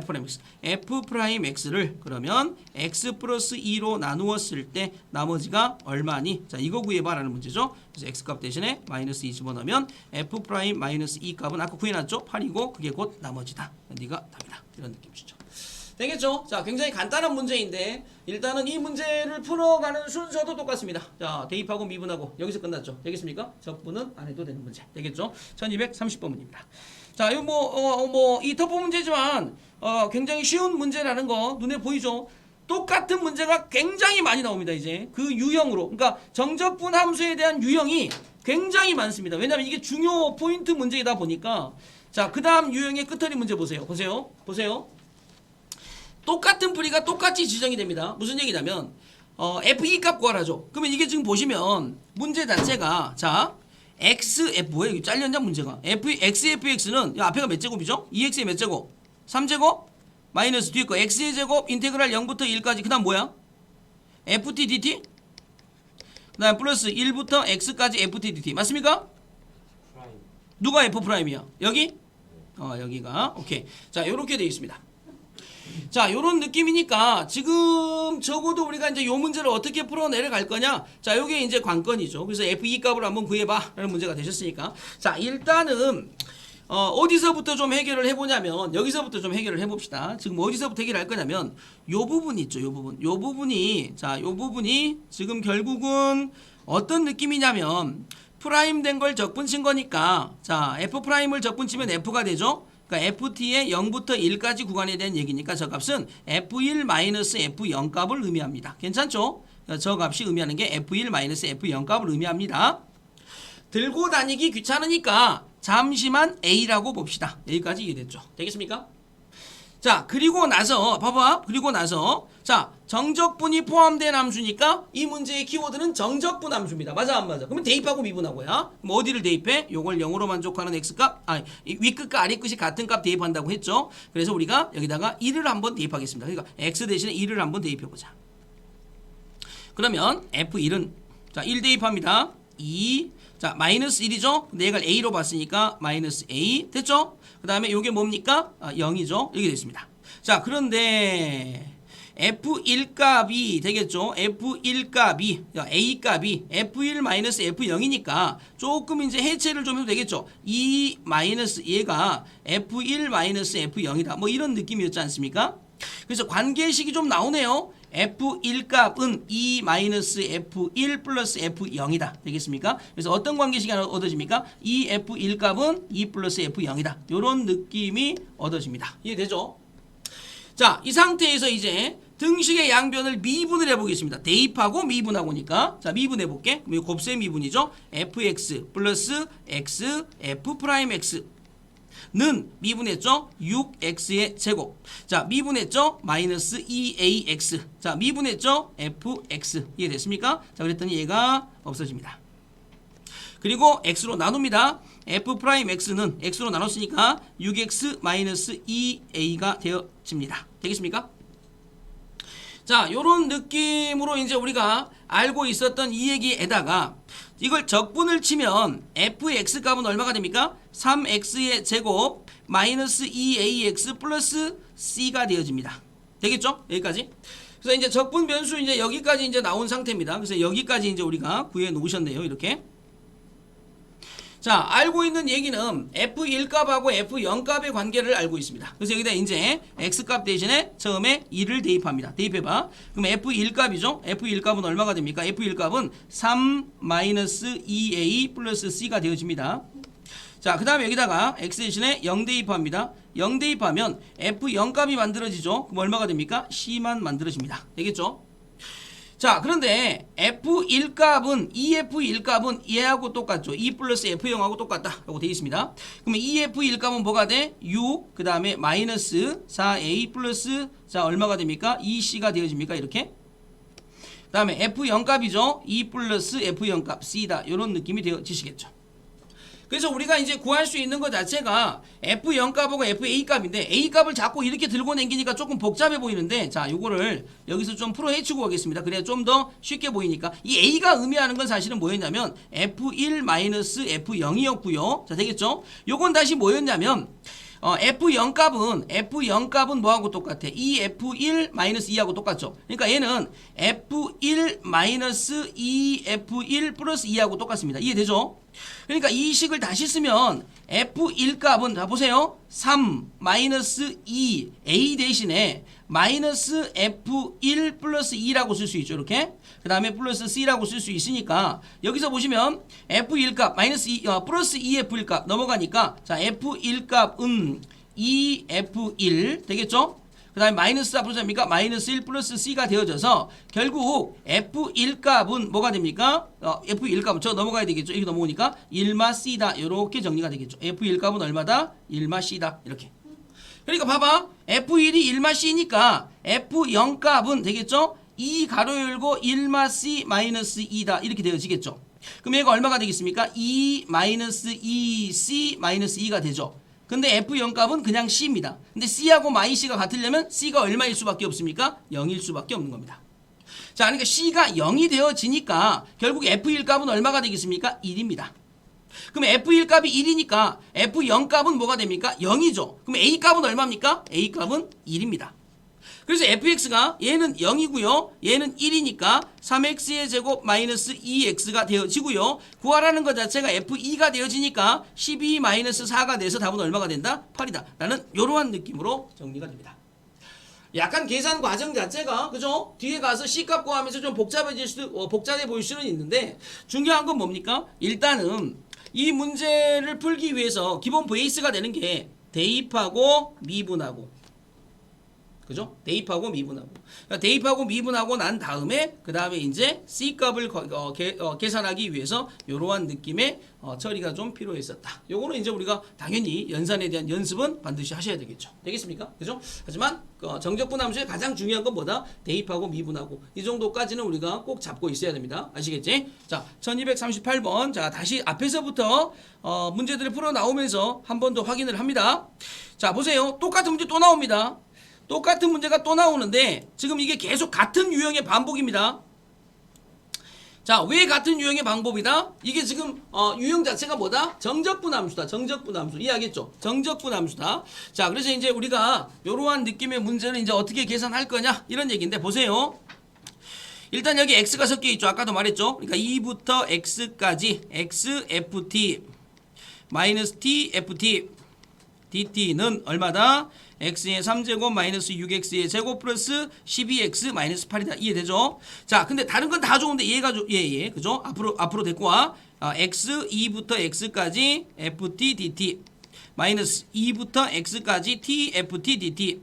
f 프라임 x를 그러면 x 플러스 2로 나누었을 때 나머지가 얼마니? 자, 이거 구해봐라는 문제죠. 그래서 x 값 대신에 마이너스 2 집어넣으면 f 프라임 마이너스 2 값은 아까 구해놨죠? 8이고 그게 곧 나머지다. 네가 답이다. 이런 느낌이시죠. 되겠죠? 자, 굉장히 간단한 문제인데 일단은 이 문제를 풀어가는 순서도 똑같습니다. 자, 대입하고 미분하고 여기서 끝났죠. 되겠습니까? 적분은 안 해도 되는 문제. 되겠죠? 1230번 문제입니다. 자, 이거 이 터프 문제지만 굉장히 쉬운 문제라는 거 눈에 보이죠? 똑같은 문제가 굉장히 많이 나옵니다. 이제 그 유형으로. 그러니까 정적분 함수에 대한 유형이 굉장히 많습니다. 왜냐하면 이게 중요 포인트 문제이다 보니까 자, 그 다음 유형의 끝터리 문제 보세요. 보세요. 똑같은 풀이가 똑같이 지정이 됩니다. 무슨 얘기냐면 f2 값 구하라죠. 그러면 이게 지금 보시면 문제 자체가 자 xf 뭐야 이게 잘렸냐 문제가 xfx는 앞에가 몇 제곱이죠? 2x의 몇 제곱? 3제곱? 마이너스 뒤에 거 x의 제곱 인테그랄 0부터 1까지 그 다음 뭐야? ft dt? 그 다음 플러스 1부터 x까지 ft dt 맞습니까? 프라임. 누가 f 프라임이야? 여기? 여기가 오케이. 자 요렇게 되어 있습니다. 자, 요런 느낌이니까 지금 적어도 우리가 이제 요 문제를 어떻게 풀어 내려갈 거냐? 자, 요게 이제 관건이죠. 그래서 F2 값을 한번 구해봐. 라는 문제가 되셨으니까. 자, 일단은, 어디서부터 좀 해결을 해보냐면, 여기서부터 좀 해결을 해봅시다. 지금 어디서부터 해결할 거냐면, 요 부분 있죠. 요 부분. 요 부분이 지금 결국은 어떤 느낌이냐면, 프라임 된 걸 적분친 거니까, 자, F 프라임을 적분치면 F가 되죠? 그러니까 ft의 0부터 1까지 구간에 대한 얘기니까 저 값은 f1-f0 값을 의미합니다. 괜찮죠? 저 값이 의미하는 게 f1-f0 값을 의미합니다. 들고 다니기 귀찮으니까 잠시만 a라고 봅시다. 여기까지 이해됐죠? 되겠습니까? 자, 그리고 나서 봐봐. 자, 정적분이 포함된 함수니까 이 문제의 키워드는 정적분 함수입니다. 맞아 안 맞아? 그러면 대입하고 미분하고야. 그럼 어디를 대입해? 요걸 0으로 만족하는 x값 윗끝과 아랫끝이 같은 값 대입한다고 했죠. 그래서 우리가 여기다가 1을 한번 대입하겠습니다. 그러니까 x 대신에 1을 한번 대입해 보자. 그러면 f1은 자, 1 대입합니다. 2 자, 마이너스 1이죠? 근데 얘가 a로 봤으니까 마이너스 a 됐죠? 그 다음에 요게 뭡니까? 0이죠? 이렇게 됐습니다. 자, 그런데 f1 값이 되겠죠? f1 값이 a 값이 f1-f0이니까 조금 이제 해체를 좀 해도 되겠죠? 이 마이너스 얘가 f1-f0이다. 뭐 이런 느낌이었지 않습니까? 그래서 관계식이 좀 나오네요. f1 값은 e-f1 플러스 f0이다. 되겠습니까? 그래서 어떤 관계식이 얻어집니까? 이 f1 값은 e 플러스 f0이다. 이런 느낌이 얻어집니다. 이해되죠? 자, 이 상태에서 이제 등식의 양변을 미분을 해보겠습니다. 대입하고 미분하고니까. 자, 미분해볼게. 그럼 곱셈 미분이죠. fx 플러스 x f 프라임 x 는 미분했죠? 6x의 제곱. 자, 미분했죠? 마이너스 2ax. 자, 미분했죠? fx. 이해됐습니까? 자, 그랬더니 얘가 없어집니다. 그리고 x로 나눕니다. f 프라임 x는 x로 나눴으니까 6x 마이너스 2a가 되어집니다. 되겠습니까? 자, 요런 느낌으로 이제 우리가 알고 있었던 이 얘기에다가 이걸 적분을 치면 fx 값은 얼마가 됩니까? 3x의 제곱 마이너스 2ax 플러스 c가 되어집니다. 되겠죠? 여기까지. 그래서 이제 적분 변수 이제 여기까지 이제 나온 상태입니다. 그래서 여기까지 이제 우리가 구해 놓으셨네요. 이렇게. 자, 알고 있는 얘기는 f1 값하고 f0 값의 관계를 알고 있습니다. 그래서 여기다 이제 x 값 대신에 처음에 2를 대입합니다. 대입해봐. 그럼 f1 값이죠? f1 값은 얼마가 됩니까? f1 값은 3 마이너스 2a 플러스 c가 되어집니다. 자, 그 다음에 여기다가 x 대신에 0 대입합니다. 0 대입하면 f0 값이 만들어지죠? 그럼 얼마가 됩니까? c만 만들어집니다. 되겠죠? 자, 그런데 f1 값은 EF1 값은 얘하고 똑같죠. 2 플러스 F0하고 똑같다 라고 되어 있습니다. 그러면 EF1 값은 뭐가 돼? 6, 그 다음에 마이너스 4A 플러스 자 얼마가 됩니까? 2C가 되어집니까? 이렇게. 그 다음에 F0 값이죠. 2 플러스 F0 값 C다. 이런 느낌이 되어지시겠죠. 그래서 우리가 이제 구할 수 있는 것 자체가 F0 값하고 FA 값인데 A 값을 자꾸 이렇게 들고 다니니까 조금 복잡해 보이는데 자, 요거를 여기서 좀 풀어 헤치고 가겠습니다. 그래야 좀 더 쉽게 보이니까 이 A가 의미하는 건 사실은 뭐였냐면 F1-F0이었고요. 자, 되겠죠? 요건 다시 뭐였냐면 F0 값은 뭐하고 똑같아? 이 F1-2하고 똑같죠. 그러니까 얘는 F1-2F1 플러스 2하고 똑같습니다. 이해되죠? 그러니까 이 식을 다시 쓰면 F1 값은 자 보세요. 3 마이너스 2 A 대신에 마이너스 F1 플러스 2라고 쓸 수 있죠. 이렇게. 그 다음에 플러스 C라고 쓸 수 있으니까 여기서 보시면 F1 값 마이너스 2 플러스 2F1 값 넘어가니까 자 F1 값은 2F1 되겠죠? 그 다음에 마이너스 앞으로 잡니까? 마이너스 1 플러스 C가 되어져서 결국 F1 값은 뭐가 됩니까? F1 값은 저 넘어가야 되겠죠? 이렇게 넘어오니까 1마 C다. 이렇게 정리가 되겠죠. F1 값은 얼마다? 1마 C다. 이렇게. 그러니까 봐봐. F1이 1마 C니까 F0 값은 되겠죠? 2 가로 열고 1마 C 마이너스 2다. 이렇게 되어지겠죠. 그럼 얘가 얼마가 되겠습니까? 2 마이너스 2 C 마이너스 2가 되죠. 근데 F0 값은 그냥 C입니다. 근데 C하고 마이 C가 같으려면 C가 얼마일 수밖에 없습니까? 0일 수밖에 없는 겁니다. 자, 그러니까 C가 0이 되어지니까 결국 F1 값은 얼마가 되겠습니까? 1입니다. 그럼 F1 값이 1이니까 F0 값은 뭐가 됩니까? 0이죠. 그럼 A 값은 얼마입니까? A 값은 1입니다. 그래서 fx가 얘는 0이고요. 얘는 1이니까 3x의 제곱 마이너스 2x가 되어지고요. 구하라는 것 자체가 f2가 되어지니까 12 마이너스 4가 돼서 답은 얼마가 된다? 8이다. 라는 이러한 느낌으로 정리가 됩니다. 약간 계산 과정 자체가 그죠? 뒤에 가서 C값 구하면서 좀 복잡해 보일 수는 있는데 중요한 건 뭡니까? 일단은 이 문제를 풀기 위해서 기본 베이스가 되는 게 대입하고 미분하고 그죠? 대입하고 미분하고. 그러니까 대입하고 미분하고 난 다음에 그 다음에 이제 C 값을 계산하기 위해서 이러한 느낌의 처리가 좀 필요했었다. 요거는 이제 우리가 당연히 연산에 대한 연습은 반드시 하셔야 되겠죠. 되겠습니까? 그죠? 하지만 정적분 함수의 가장 중요한 건 뭐다? 대입하고 미분하고 이 정도까지는 우리가 꼭 잡고 있어야 됩니다. 아시겠지? 자, 1238번. 자, 다시 앞에서부터 문제들을 풀어 나오면서 한 번 더 확인을 합니다. 자, 보세요. 똑같은 문제 또 나옵니다. 똑같은 문제가 또 나오는데 지금 이게 계속 같은 유형의 반복입니다. 자, 왜 같은 유형의 방법이다? 이게 지금 유형 자체가 뭐다? 정적분 함수다. 정적분 함수. 이해하겠죠? 정적분 함수다. 자, 그래서 이제 우리가 이러한 느낌의 문제는 이제 어떻게 계산할 거냐? 이런 얘기인데 보세요. 일단 여기 x가 섞여 있죠. 아까도 말했죠. 그러니까 2부터 x까지 xft 마이너스 tft dt는 얼마다? x의 3제곱 마이너스 6x의 제곱 플러스 12x 마이너스 8이다. 이해되죠? 자, 근데 다른 건 다 좋은데 얘가 그죠? 앞으로 데리고 와. x 2부터 x까지 ft dt 마이너스 2부터 x까지 tft dt.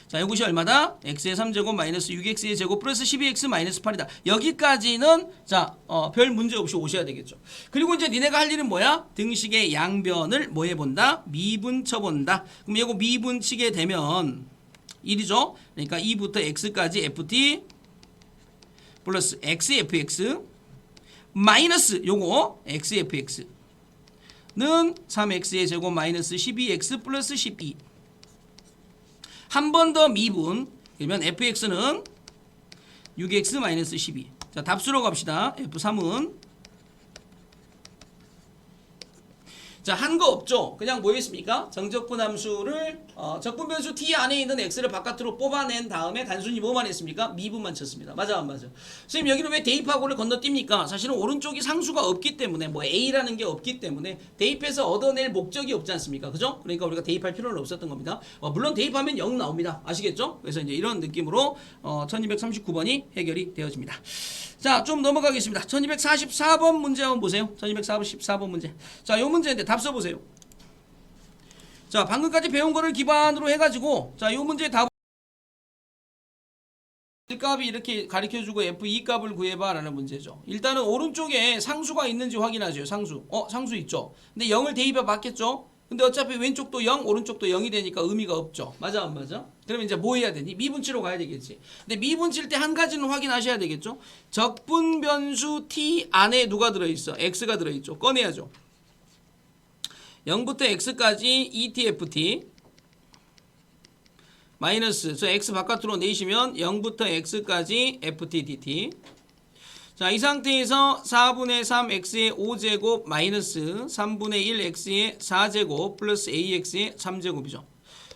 자, 이것이 얼마다? x의 3제곱 마이너스 6x의 제곱 플러스 12x 마이너스 8이다. 여기까지는 자, 별 문제 없이 오셔야 되겠죠. 그리고 이제 니네가 할 일은 뭐야? 등식의 양변을 뭐 해본다? 미분 쳐본다. 그럼 이거 미분 치게 되면 1이죠. 그러니까 2부터 x까지 ft 플러스 x fx 마이너스 요거 xfx는 3x의 제곱 마이너스 12x 플러스 12. 한 번 더 미분. 그러면 fx는 6x 마이너스 12. 자, 답수로 갑시다. f3은 자, 한 거 없죠? 그냥 뭐 했습니까? 정적분 함수를 적분 변수 t 안에 있는 x를 바깥으로 뽑아낸 다음에 단순히 뭐만 했습니까? 미분만 쳤습니다. 맞아 안 맞아? 선생님 여기는 왜 대입하고를 건너뜁니까? 사실은 오른쪽이 상수가 없기 때문에 뭐 a라는 게 없기 때문에 대입해서 얻어낼 목적이 없지 않습니까? 그죠? 그러니까 우리가 대입할 필요는 없었던 겁니다. 물론 대입하면 0 나옵니다. 아시겠죠? 그래서 이제 이런 느낌으로 1239번이 해결이 되어집니다. 자, 좀 넘어가겠습니다. 1244번 문제 한번 보세요. 1244번 문제. 자, 요 문제인데 답 써보세요. 자, 방금까지 배운 거를 기반으로 해가지고 자, 요 문제의 답 값이 이렇게 가르쳐주고 f2 값을 구해봐 라는 문제죠. 일단은 오른쪽에 상수가 있는지 확인하세요. 상수. 상수 있죠. 근데 0을 대입해 봤겠죠. 근데 어차피 왼쪽도 0, 오른쪽도 0이 되니까 의미가 없죠. 맞아 안 맞아? 그러면 이제 뭐 해야 되니? 미분치로 가야 되겠지. 근데 미분치일 때 한 가지는 확인하셔야 되겠죠. 적분 변수 t 안에 누가 들어있어? x가 들어있죠. 꺼내야죠. 0부터 x까지 etft 마이너스 저 x 바깥으로 내시면 0부터 x까지 ft dt. 자, 이 상태에서 4분의 3 x의 5제곱 마이너스 3분의 1 x의 4제곱 플러스 ax의 3제곱이죠.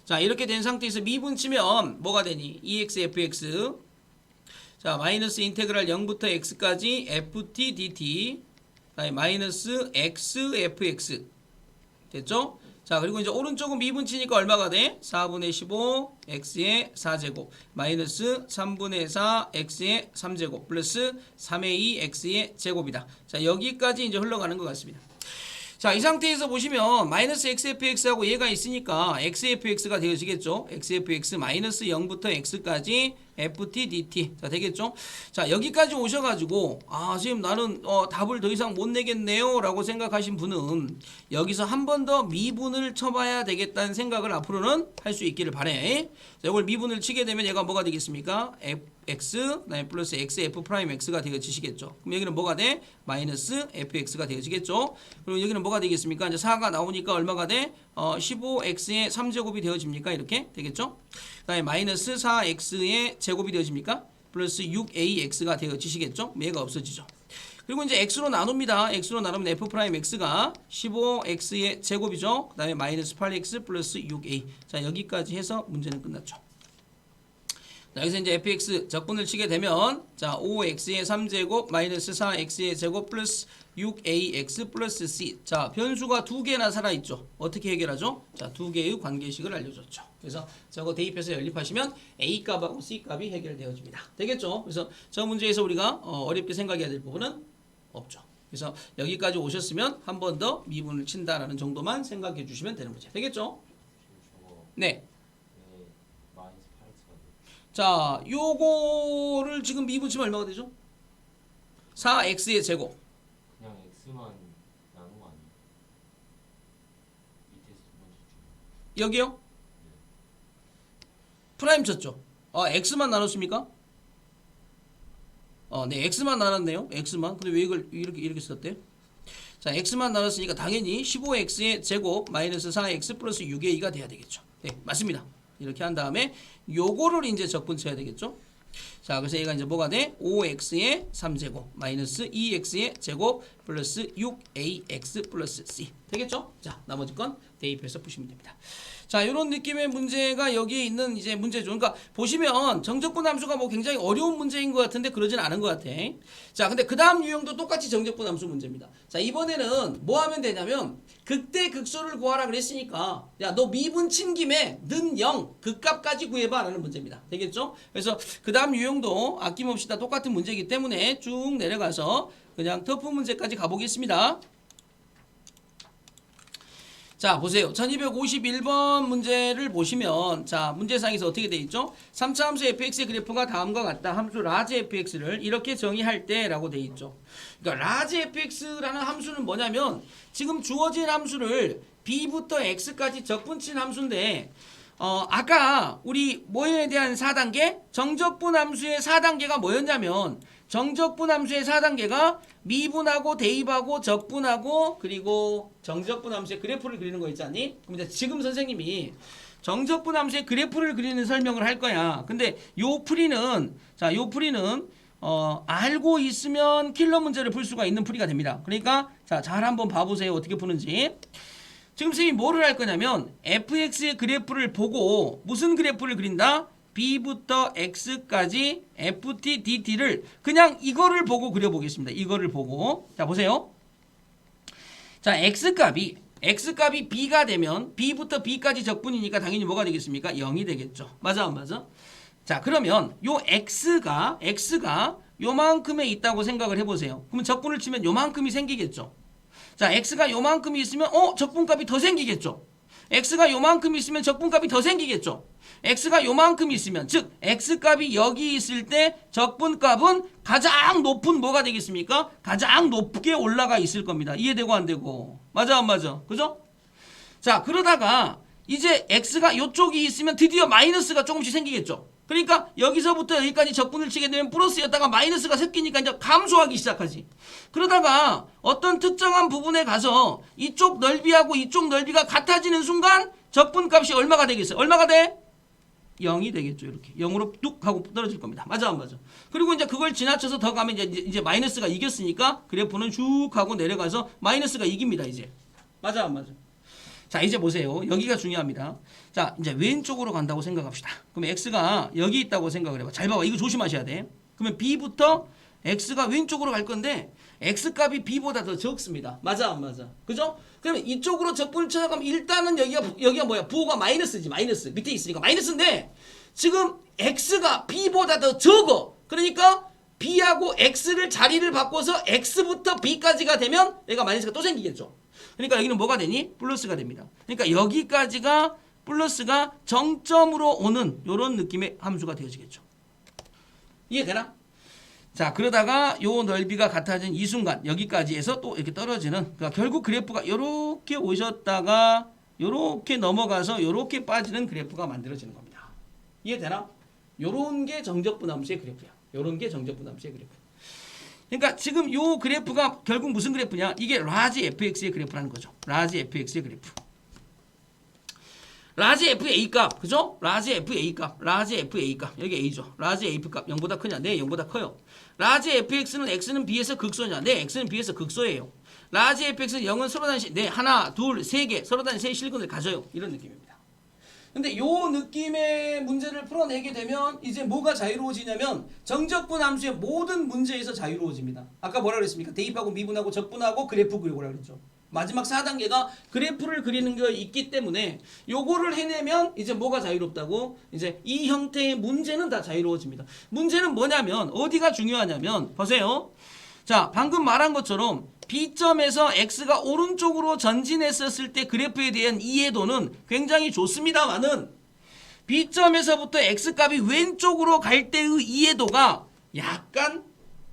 자, 이렇게 된 상태에서 미분 치면 뭐가 되니? 2x fx. 자, 마이너스 인테그랄 0부터 x까지 ft dt 마이너스 x fx 됐죠? 자, 그리고 이제 오른쪽은 미분치니까 얼마가 돼? 4분의 15 x의 4제곱 마이너스 3분의 4 x의 3제곱 플러스 3의 2 x의 제곱이다. 자, 여기까지 이제 흘러가는 것 같습니다. 자, 이 상태에서 보시면 마이너스 xfx하고 얘가 있으니까 xfx가 되어지겠죠. xfx 마이너스 0부터 x까지 ft dt. 자, 되겠죠. 자, 여기까지 오셔가지고 지금 나는 답을 더 이상 못 내겠네요 라고 생각하신 분은 여기서 한 번 더 미분을 쳐봐야 되겠다는 생각을 앞으로는 할 수 있기를 바래. 자, 이걸 미분을 치게 되면 얘가 뭐가 되겠습니까? x 그다음에 플러스 x f 프라임 x가 되어지시겠죠. 그럼 여기는 뭐가 돼? 마이너스 fx가 되어지겠죠. 그리고 여기는 뭐가 되겠습니까? 이제 4가 나오니까 얼마가 돼? 15x의 3제곱이 되어집니까? 이렇게 되겠죠. 그다음에 마이너스 4x의 제곱이 되어집니까? 플러스 6ax가 되어지시겠죠. 얘가 없어지죠. 그리고 이제 x로 나눕니다. x로 나누면 f 프라임 x가 15x의 제곱이죠. 그다음에 마이너스 8x 플러스 6a. 자, 여기까지 해서 문제는 끝났죠. 자, 여기서 이제 fx 적분을 치게 되면 자, 5x의 3제곱 마이너스 4x의 제곱 플러스 6ax 플러스 c. 자, 변수가 두 개나 살아있죠. 어떻게 해결하죠? 자, 두 개의 관계식을 알려줬죠. 그래서 저거 대입해서 연립하시면 a 값하고 c 값이 해결되어집니다. 되겠죠? 그래서 저 문제에서 우리가 어렵게 생각해야 될 부분은 없죠. 그래서 여기까지 오셨으면 한 번 더 미분을 친다라는 정도만 생각해 주시면 되는 문제. 되겠죠? 네. 자, 요거를 지금 미분 치면 얼마가 되죠? 4x의 제곱. 그냥 x만 나눈 거 아니에요? 밑에서 두 번째 줄. 여기요? 프라임 쳤죠? x만 나눴습니까? 네, x만 나눴네요. x만. 근데 왜 이걸 이렇게 썼대요? 자, x만 나눴으니까 당연히 15x의 제곱 마이너스 4x 플러스 6의 2가 돼야 되겠죠. 네, 맞습니다. 이렇게 한 다음에 요거를 이제 적분 쳐야 되겠죠. 자, 그래서 얘가 이제 뭐가 돼? 5x의 3제곱 마이너스 2x의 제곱 플러스 6ax 플러스 c 되겠죠? 자, 나머지 건 대입해서 푸시면 됩니다. 자, 이런 느낌의 문제가 여기에 있는 이제 문제죠. 그러니까 보시면 정적분 함수가 뭐 굉장히 어려운 문제인 것 같은데 그러진 않은 것 같아. 자, 근데 그 다음 유형도 똑같이 정적분 함수 문제입니다. 자, 이번에는 뭐 하면 되냐면 극대 극소를 구하라 그랬으니까 야, 너 미분 친 김에 는 0 극값까지 구해봐 라는 문제입니다. 되겠죠? 그래서 그 다음 유형도 아낌없이 다 똑같은 문제이기 때문에 쭉 내려가서 그냥 터프 문제까지 가보겠습니다. 자, 보세요. 1251번 문제를 보시면 자, 문제상에서 어떻게 돼 있죠? 3차 함수 fx의 그래프가 다음과 같다. 함수 라지 fx를 이렇게 정의할 때 라고 돼 있죠. 그러니까 라지 fx라는 함수는 뭐냐면 지금 주어진 함수를 b부터 x까지 적분친 함수인데 아까 우리 뭐에 대한 4단계? 정적분 함수의 4단계가 뭐였냐면 정적분 함수의 4단계가 미분하고 대입하고 적분하고 그리고 정적분 함수의 그래프를 그리는 거 있지 않니? 그럼 이제 지금 선생님이 정적분 함수의 그래프를 그리는 설명을 할 거야. 근데 요 풀이는 알고 있으면 킬러 문제를 풀 수가 있는 풀이가 됩니다. 그러니까 자, 잘 한번 봐보세요. 어떻게 푸는지. 지금 선생님이 뭐를 할 거냐면 fx의 그래프를 보고 무슨 그래프를 그린다? b부터 x까지 ft dt를 그냥 이거를 보고 그려보겠습니다. 이거를 보고 자 보세요. 자 x값이 b가 되면 b부터 b까지 적분이니까 당연히 뭐가 되겠습니까? 0이 되겠죠. 맞아 안 맞아? 자 그러면 요 x가 요만큼에 있다고 생각을 해보세요. 그러면 적분을 치면 요만큼이 생기겠죠. 자 x가 요만큼이 있으면 적분값이 더 생기겠죠. x가 요만큼 있으면 적분값이 더 생기겠죠. x가 요만큼 있으면 즉 x값이 여기 있을 때 적분값은 가장 높은 뭐가 되겠습니까? 가장 높게 올라가 있을 겁니다. 이해되고 안 되고 맞아 안 맞아? 그죠? 자 그러다가 이제 x가 요쪽이 있으면 드디어 마이너스가 조금씩 생기겠죠. 그러니까 여기서부터 여기까지 적분을 치게 되면 플러스였다가 마이너스가 섞이니까 이제 감소하기 시작하지. 그러다가 어떤 특정한 부분에 가서 이쪽 넓이하고 이쪽 넓이가 같아지는 순간 적분값이 얼마가 되겠어요? 얼마가 돼? 0이 되겠죠. 이렇게 0으로 뚝 하고 떨어질 겁니다. 맞아 안 맞아? 그리고 이제 그걸 지나쳐서 더 가면 이제 마이너스가 이겼으니까 그래프는 쭉 하고 내려가서 마이너스가 이깁니다. 이제 맞아 안 맞아? 자 이제 보세요. 여기가 중요합니다. 자 이제 왼쪽으로 간다고 생각합시다. 그럼 x가 여기 있다고 생각을 해봐. 잘 봐봐. 이거 조심하셔야 돼. 그러면 b부터 x가 왼쪽으로 갈 건데 x값이 b보다 더 적습니다. 맞아 안 맞아? 그죠? 그러면 이쪽으로 적분을 찾아가면 일단은 여기가 뭐야? 부호가 마이너스지. 마이너스. 밑에 있으니까 마이너스인데 지금 x가 b보다 더 적어. 그러니까 b하고 x를 자리를 바꿔서 x부터 b까지가 되면 얘가 마이너스가 또 생기겠죠. 그러니까 여기는 뭐가 되니? 플러스가 됩니다. 그러니까 여기까지가 플러스가 정점으로 오는 이런 느낌의 함수가 되어지겠죠. 이해되나? 자 그러다가 요 넓이가 같아진 이 순간 여기까지 해서 또 이렇게 떨어지는 그러니까 결국 그래프가 요렇게 오셨다가 요렇게 넘어가서 요렇게 빠지는 그래프가 만들어지는 겁니다. 이해되나? 요런 게 정적분 함수의 그래프야. 요런 게 정적분 함수의 그래프. 그러니까 지금 요 그래프가 결국 무슨 그래프냐? 이게 라지 fx의 그래프라는 거죠. 라지 fx의 그래프. 라지 fa 값, 그죠? 라지 fa 값, 라지 fa 값. 여기 a죠. 라지 f 값 0보다 크냐? 네, 0보다 커요. 라지 fx는 x는 b에서 극소냐? 네, x는 b에서 극소예요. 라지 fx는 0은 서로 단위, 네, 하나, 둘, 세 개, 서로 단위 세 실근을 가져요. 이런 느낌입니다. 근데 요 느낌의 문제를 풀어내게 되면 이제 뭐가 자유로워지냐면 정적분 함수의 모든 문제에서 자유로워집니다. 아까 뭐라 그랬습니까? 대입하고 미분하고 적분하고 그래프 그리고라 그랬죠. 마지막 4단계가 그래프를 그리는 게 있기 때문에 요거를 해내면 이제 뭐가 자유롭다고? 이제 이 형태의 문제는 다 자유로워집니다. 문제는 뭐냐면 어디가 중요하냐면 보세요. 자 방금 말한 것처럼 B점에서 X가 오른쪽으로 전진했었을 때 그래프에 대한 이해도는 굉장히 좋습니다만은 B점에서부터 X값이 왼쪽으로 갈 때의 이해도가 약간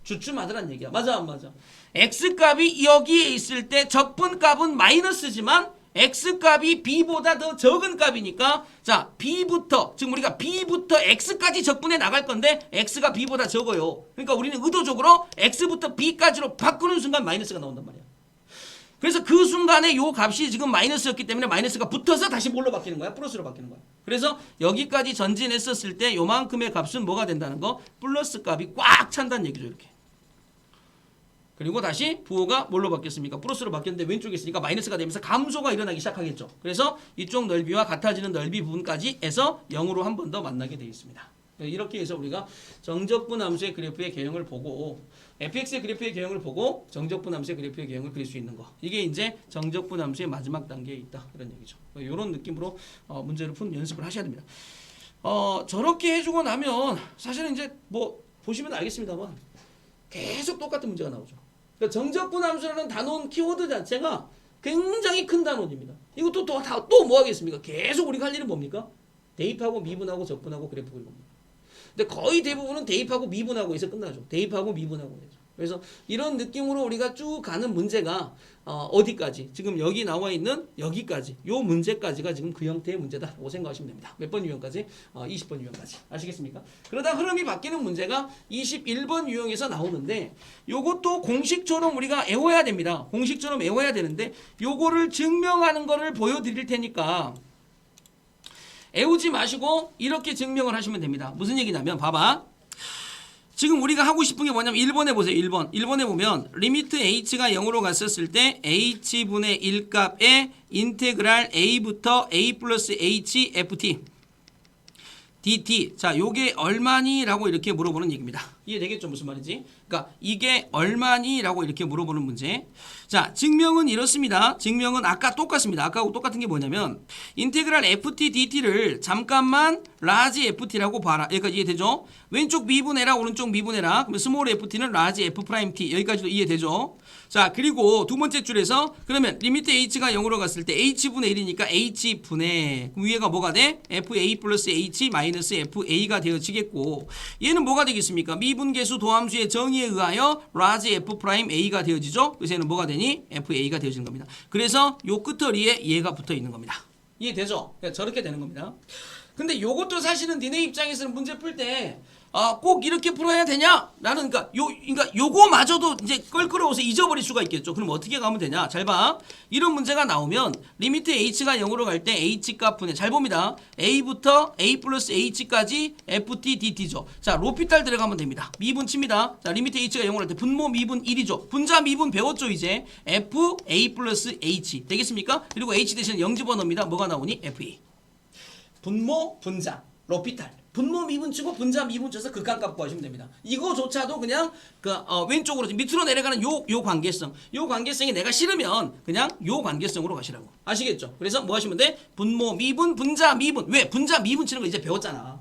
주춤하더란 얘기야. 맞아 안 맞아? X값이 여기에 있을 때 적분값은 마이너스지만 X값이 B보다 더 적은 값이니까 자 B부터 지금 우리가 B부터 X까지 적분해 나갈 건데 X가 B보다 적어요. 그러니까 우리는 의도적으로 X부터 B까지로 바꾸는 순간 마이너스가 나온단 말이야. 그래서 그 순간에 요 값이 지금 마이너스였기 때문에 마이너스가 붙어서 다시 뭘로 바뀌는 거야? 플러스로 바뀌는 거야. 그래서 여기까지 전진했었을 때 요만큼의 값은 뭐가 된다는 거? 플러스 값이 꽉 찬다는 얘기죠. 이렇게. 그리고 다시 부호가 뭘로 바뀌었습니까? 플러스로 바뀌었는데 왼쪽에 있으니까 마이너스가 되면서 감소가 일어나기 시작하겠죠. 그래서 이쪽 넓이와 같아지는 넓이 부분까지 해서 0으로 한 번 더 만나게 되어 있습니다. 이렇게 해서 우리가 정적분 함수의 그래프의 개형을 보고 fx의 그래프의 개형을 보고 정적분 함수의 그래프의 개형을 그릴 수 있는 거. 이게 이제 정적분 함수의 마지막 단계에 있다. 이런 얘기죠. 이런 느낌으로 문제를 푼 연습을 하셔야 됩니다. 저렇게 해주고 나면 사실은 이제 뭐 보시면 알겠습니다만 계속 똑같은 문제가 나오죠. 그러니까 정적분 함수라는 단원 키워드 자체가 굉장히 큰 단원입니다. 이것도 또 뭐 하겠습니까? 계속 우리가 할 일은 뭡니까? 대입하고 미분하고 적분하고 그래프 그리는 겁니다. 근데 거의 대부분은 대입하고 미분하고 해서 끝나죠. 대입하고 미분하고 해서. 그래서 이런 느낌으로 우리가 쭉 가는 문제가 어디까지? 지금 여기 나와 있는 여기까지. 요 문제까지가 지금 그 형태의 문제다라고 생각하시면 됩니다. 몇 번 유형까지? 20번 유형까지. 아시겠습니까? 그러다 흐름이 바뀌는 문제가 21번 유형에서 나오는데 요것도 공식처럼 우리가 외워야 됩니다. 공식처럼 외워야 되는데 요거를 증명하는 거를 보여드릴 테니까 외우지 마시고 이렇게 증명을 하시면 됩니다. 무슨 얘기냐면 봐봐. 지금 우리가 하고 싶은 게 뭐냐면 1번에 보세요. 1번. 1번에 보면 리미트 h가 0으로 갔었을 때 h분의 1 값에 인테그랄 a부터 a 플러스 h ft dt. 자, 요게 얼마니? 라고 이렇게 물어보는 얘기입니다. 이해되겠죠? 무슨 말인지? 그러니까 이게 얼마니? 라고 이렇게 물어보는 문제. 자, 증명은 이렇습니다. 증명은 아까 똑같습니다. 아까하고 똑같은 게 뭐냐면 인테그랄 ft dt를 잠깐만 라지 ft라고 봐라. 여기까지 이해되죠? 왼쪽 미분해라, 오른쪽 미분해라. 그러면 스몰 ft는 라지 f 프라임 t. 여기까지도 이해되죠? 자, 그리고 두 번째 줄에서 그러면 리미트 h가 0으로 갔을 때 h분의 1이니까 h분의 그럼 위에가 뭐가 돼? fa 플러스 h 마이너스 fa가 되어지겠고 얘는 뭐가 되겠습니까? 미분계수 도함수의 정의에 의하여 라지 f 프라임 a가 되어지죠? 그래서 얘는 뭐가 되니? fa가 되어지는 겁니다. 그래서 요 끝허리에 얘가 붙어 있는 겁니다. 이해되죠? 그러니까 저렇게 되는 겁니다. 근데 요것도 사실은 니네 입장에서는 문제 풀 때 꼭 이렇게 풀어야 되냐? 나는 그러니까 요거마저도 이제 껄끄러워서 잊어버릴 수가 있겠죠. 그럼 어떻게 가면 되냐? 잘 봐. 이런 문제가 나오면 리미트 h가 0으로 갈 때 h 값분의 잘 봅니다. a부터 a 플러스 h까지 ft dt죠. 자, 로피탈 들어가면 됩니다. 미분 칩니다. 자, 리미트 h가 0으로 갈 때 분모 미분 1이죠. 분자 미분 배웠죠, 이제. f a 플러스 h 되겠습니까? 그리고 h 대신 0 집어넣습니다. 뭐가 나오니? fa. 분모 분자 로피탈. 분모 미분 치고 분자 미분 쳐서 극한값 구하시면 됩니다. 이거조차도 그냥 왼쪽으로 밑으로 내려가는 요 관계성. 요 관계성이 내가 싫으면 그냥 요 관계성으로 가시라고. 아시겠죠? 그래서 뭐 하시면 돼? 분모 미분 분자 미분. 왜? 분자 미분 치는 거 이제 배웠잖아.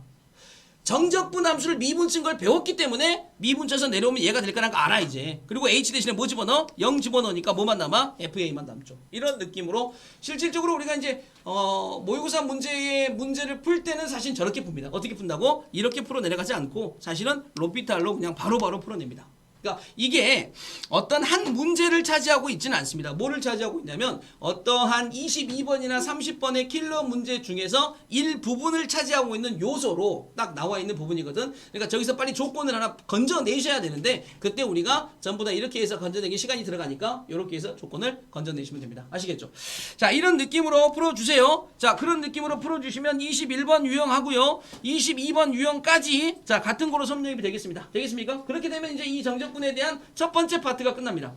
정적분 함수를 미분 친 걸 배웠기 때문에 미분 쳐서 내려오면 얘가 될 거라는 거 알아 이제. 그리고 h 대신에 뭐 집어넣어? 0 집어넣으니까 뭐만 남아? fa만 남죠. 이런 느낌으로 실질적으로 우리가 이제 모의고사 문제를 풀 때는 사실 저렇게 풉니다. 어떻게 푼다고? 이렇게 풀어 내려가지 않고 사실은 로피탈로 그냥 바로바로 풀어냅니다. 그러니까 이게 어떤 한 문제를 차지하고 있지는 않습니다. 뭐를 차지하고 있냐면 어떠한 22번이나 30번의 킬러 문제 중에서 일부분을 차지하고 있는 요소로 딱 나와 있는 부분이거든. 그러니까 저기서 빨리 조건을 하나 건져내셔야 되는데 그때 우리가 전부 다 이렇게 해서 건져내기 시간이 들어가니까 이렇게 해서 조건을 건져내시면 됩니다. 아시겠죠? 자, 이런 느낌으로 풀어주세요. 자, 그런 느낌으로 풀어주시면 21번 유형하고요. 22번 유형까지 자 같은 거로 섭렵이 되겠습니다. 되겠습니까? 그렇게 되면 이제 이 정적분에 대한 첫 번째 파트가 끝납니다.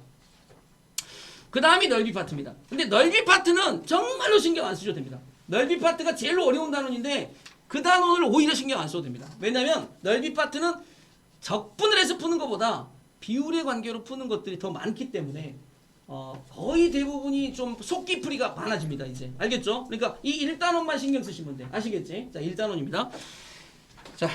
그 다음이 넓이 파트입니다. 근데 넓이 파트는 정말로 신경 안 쓰셔도 됩니다. 넓이 파트가 제일 어려운 단원인데 그 단원을 오히려 신경 안 써도 됩니다. 왜냐면 넓이 파트는 적분을 해서 푸는 것보다 비율의 관계로 푸는 것들이 더 많기 때문에 거의 대부분이 좀 속기풀이가 많아집니다. 이제 알겠죠? 그러니까 이 1단원만 신경 쓰시면 돼. 아시겠지? 자, 1단원입니다. 자,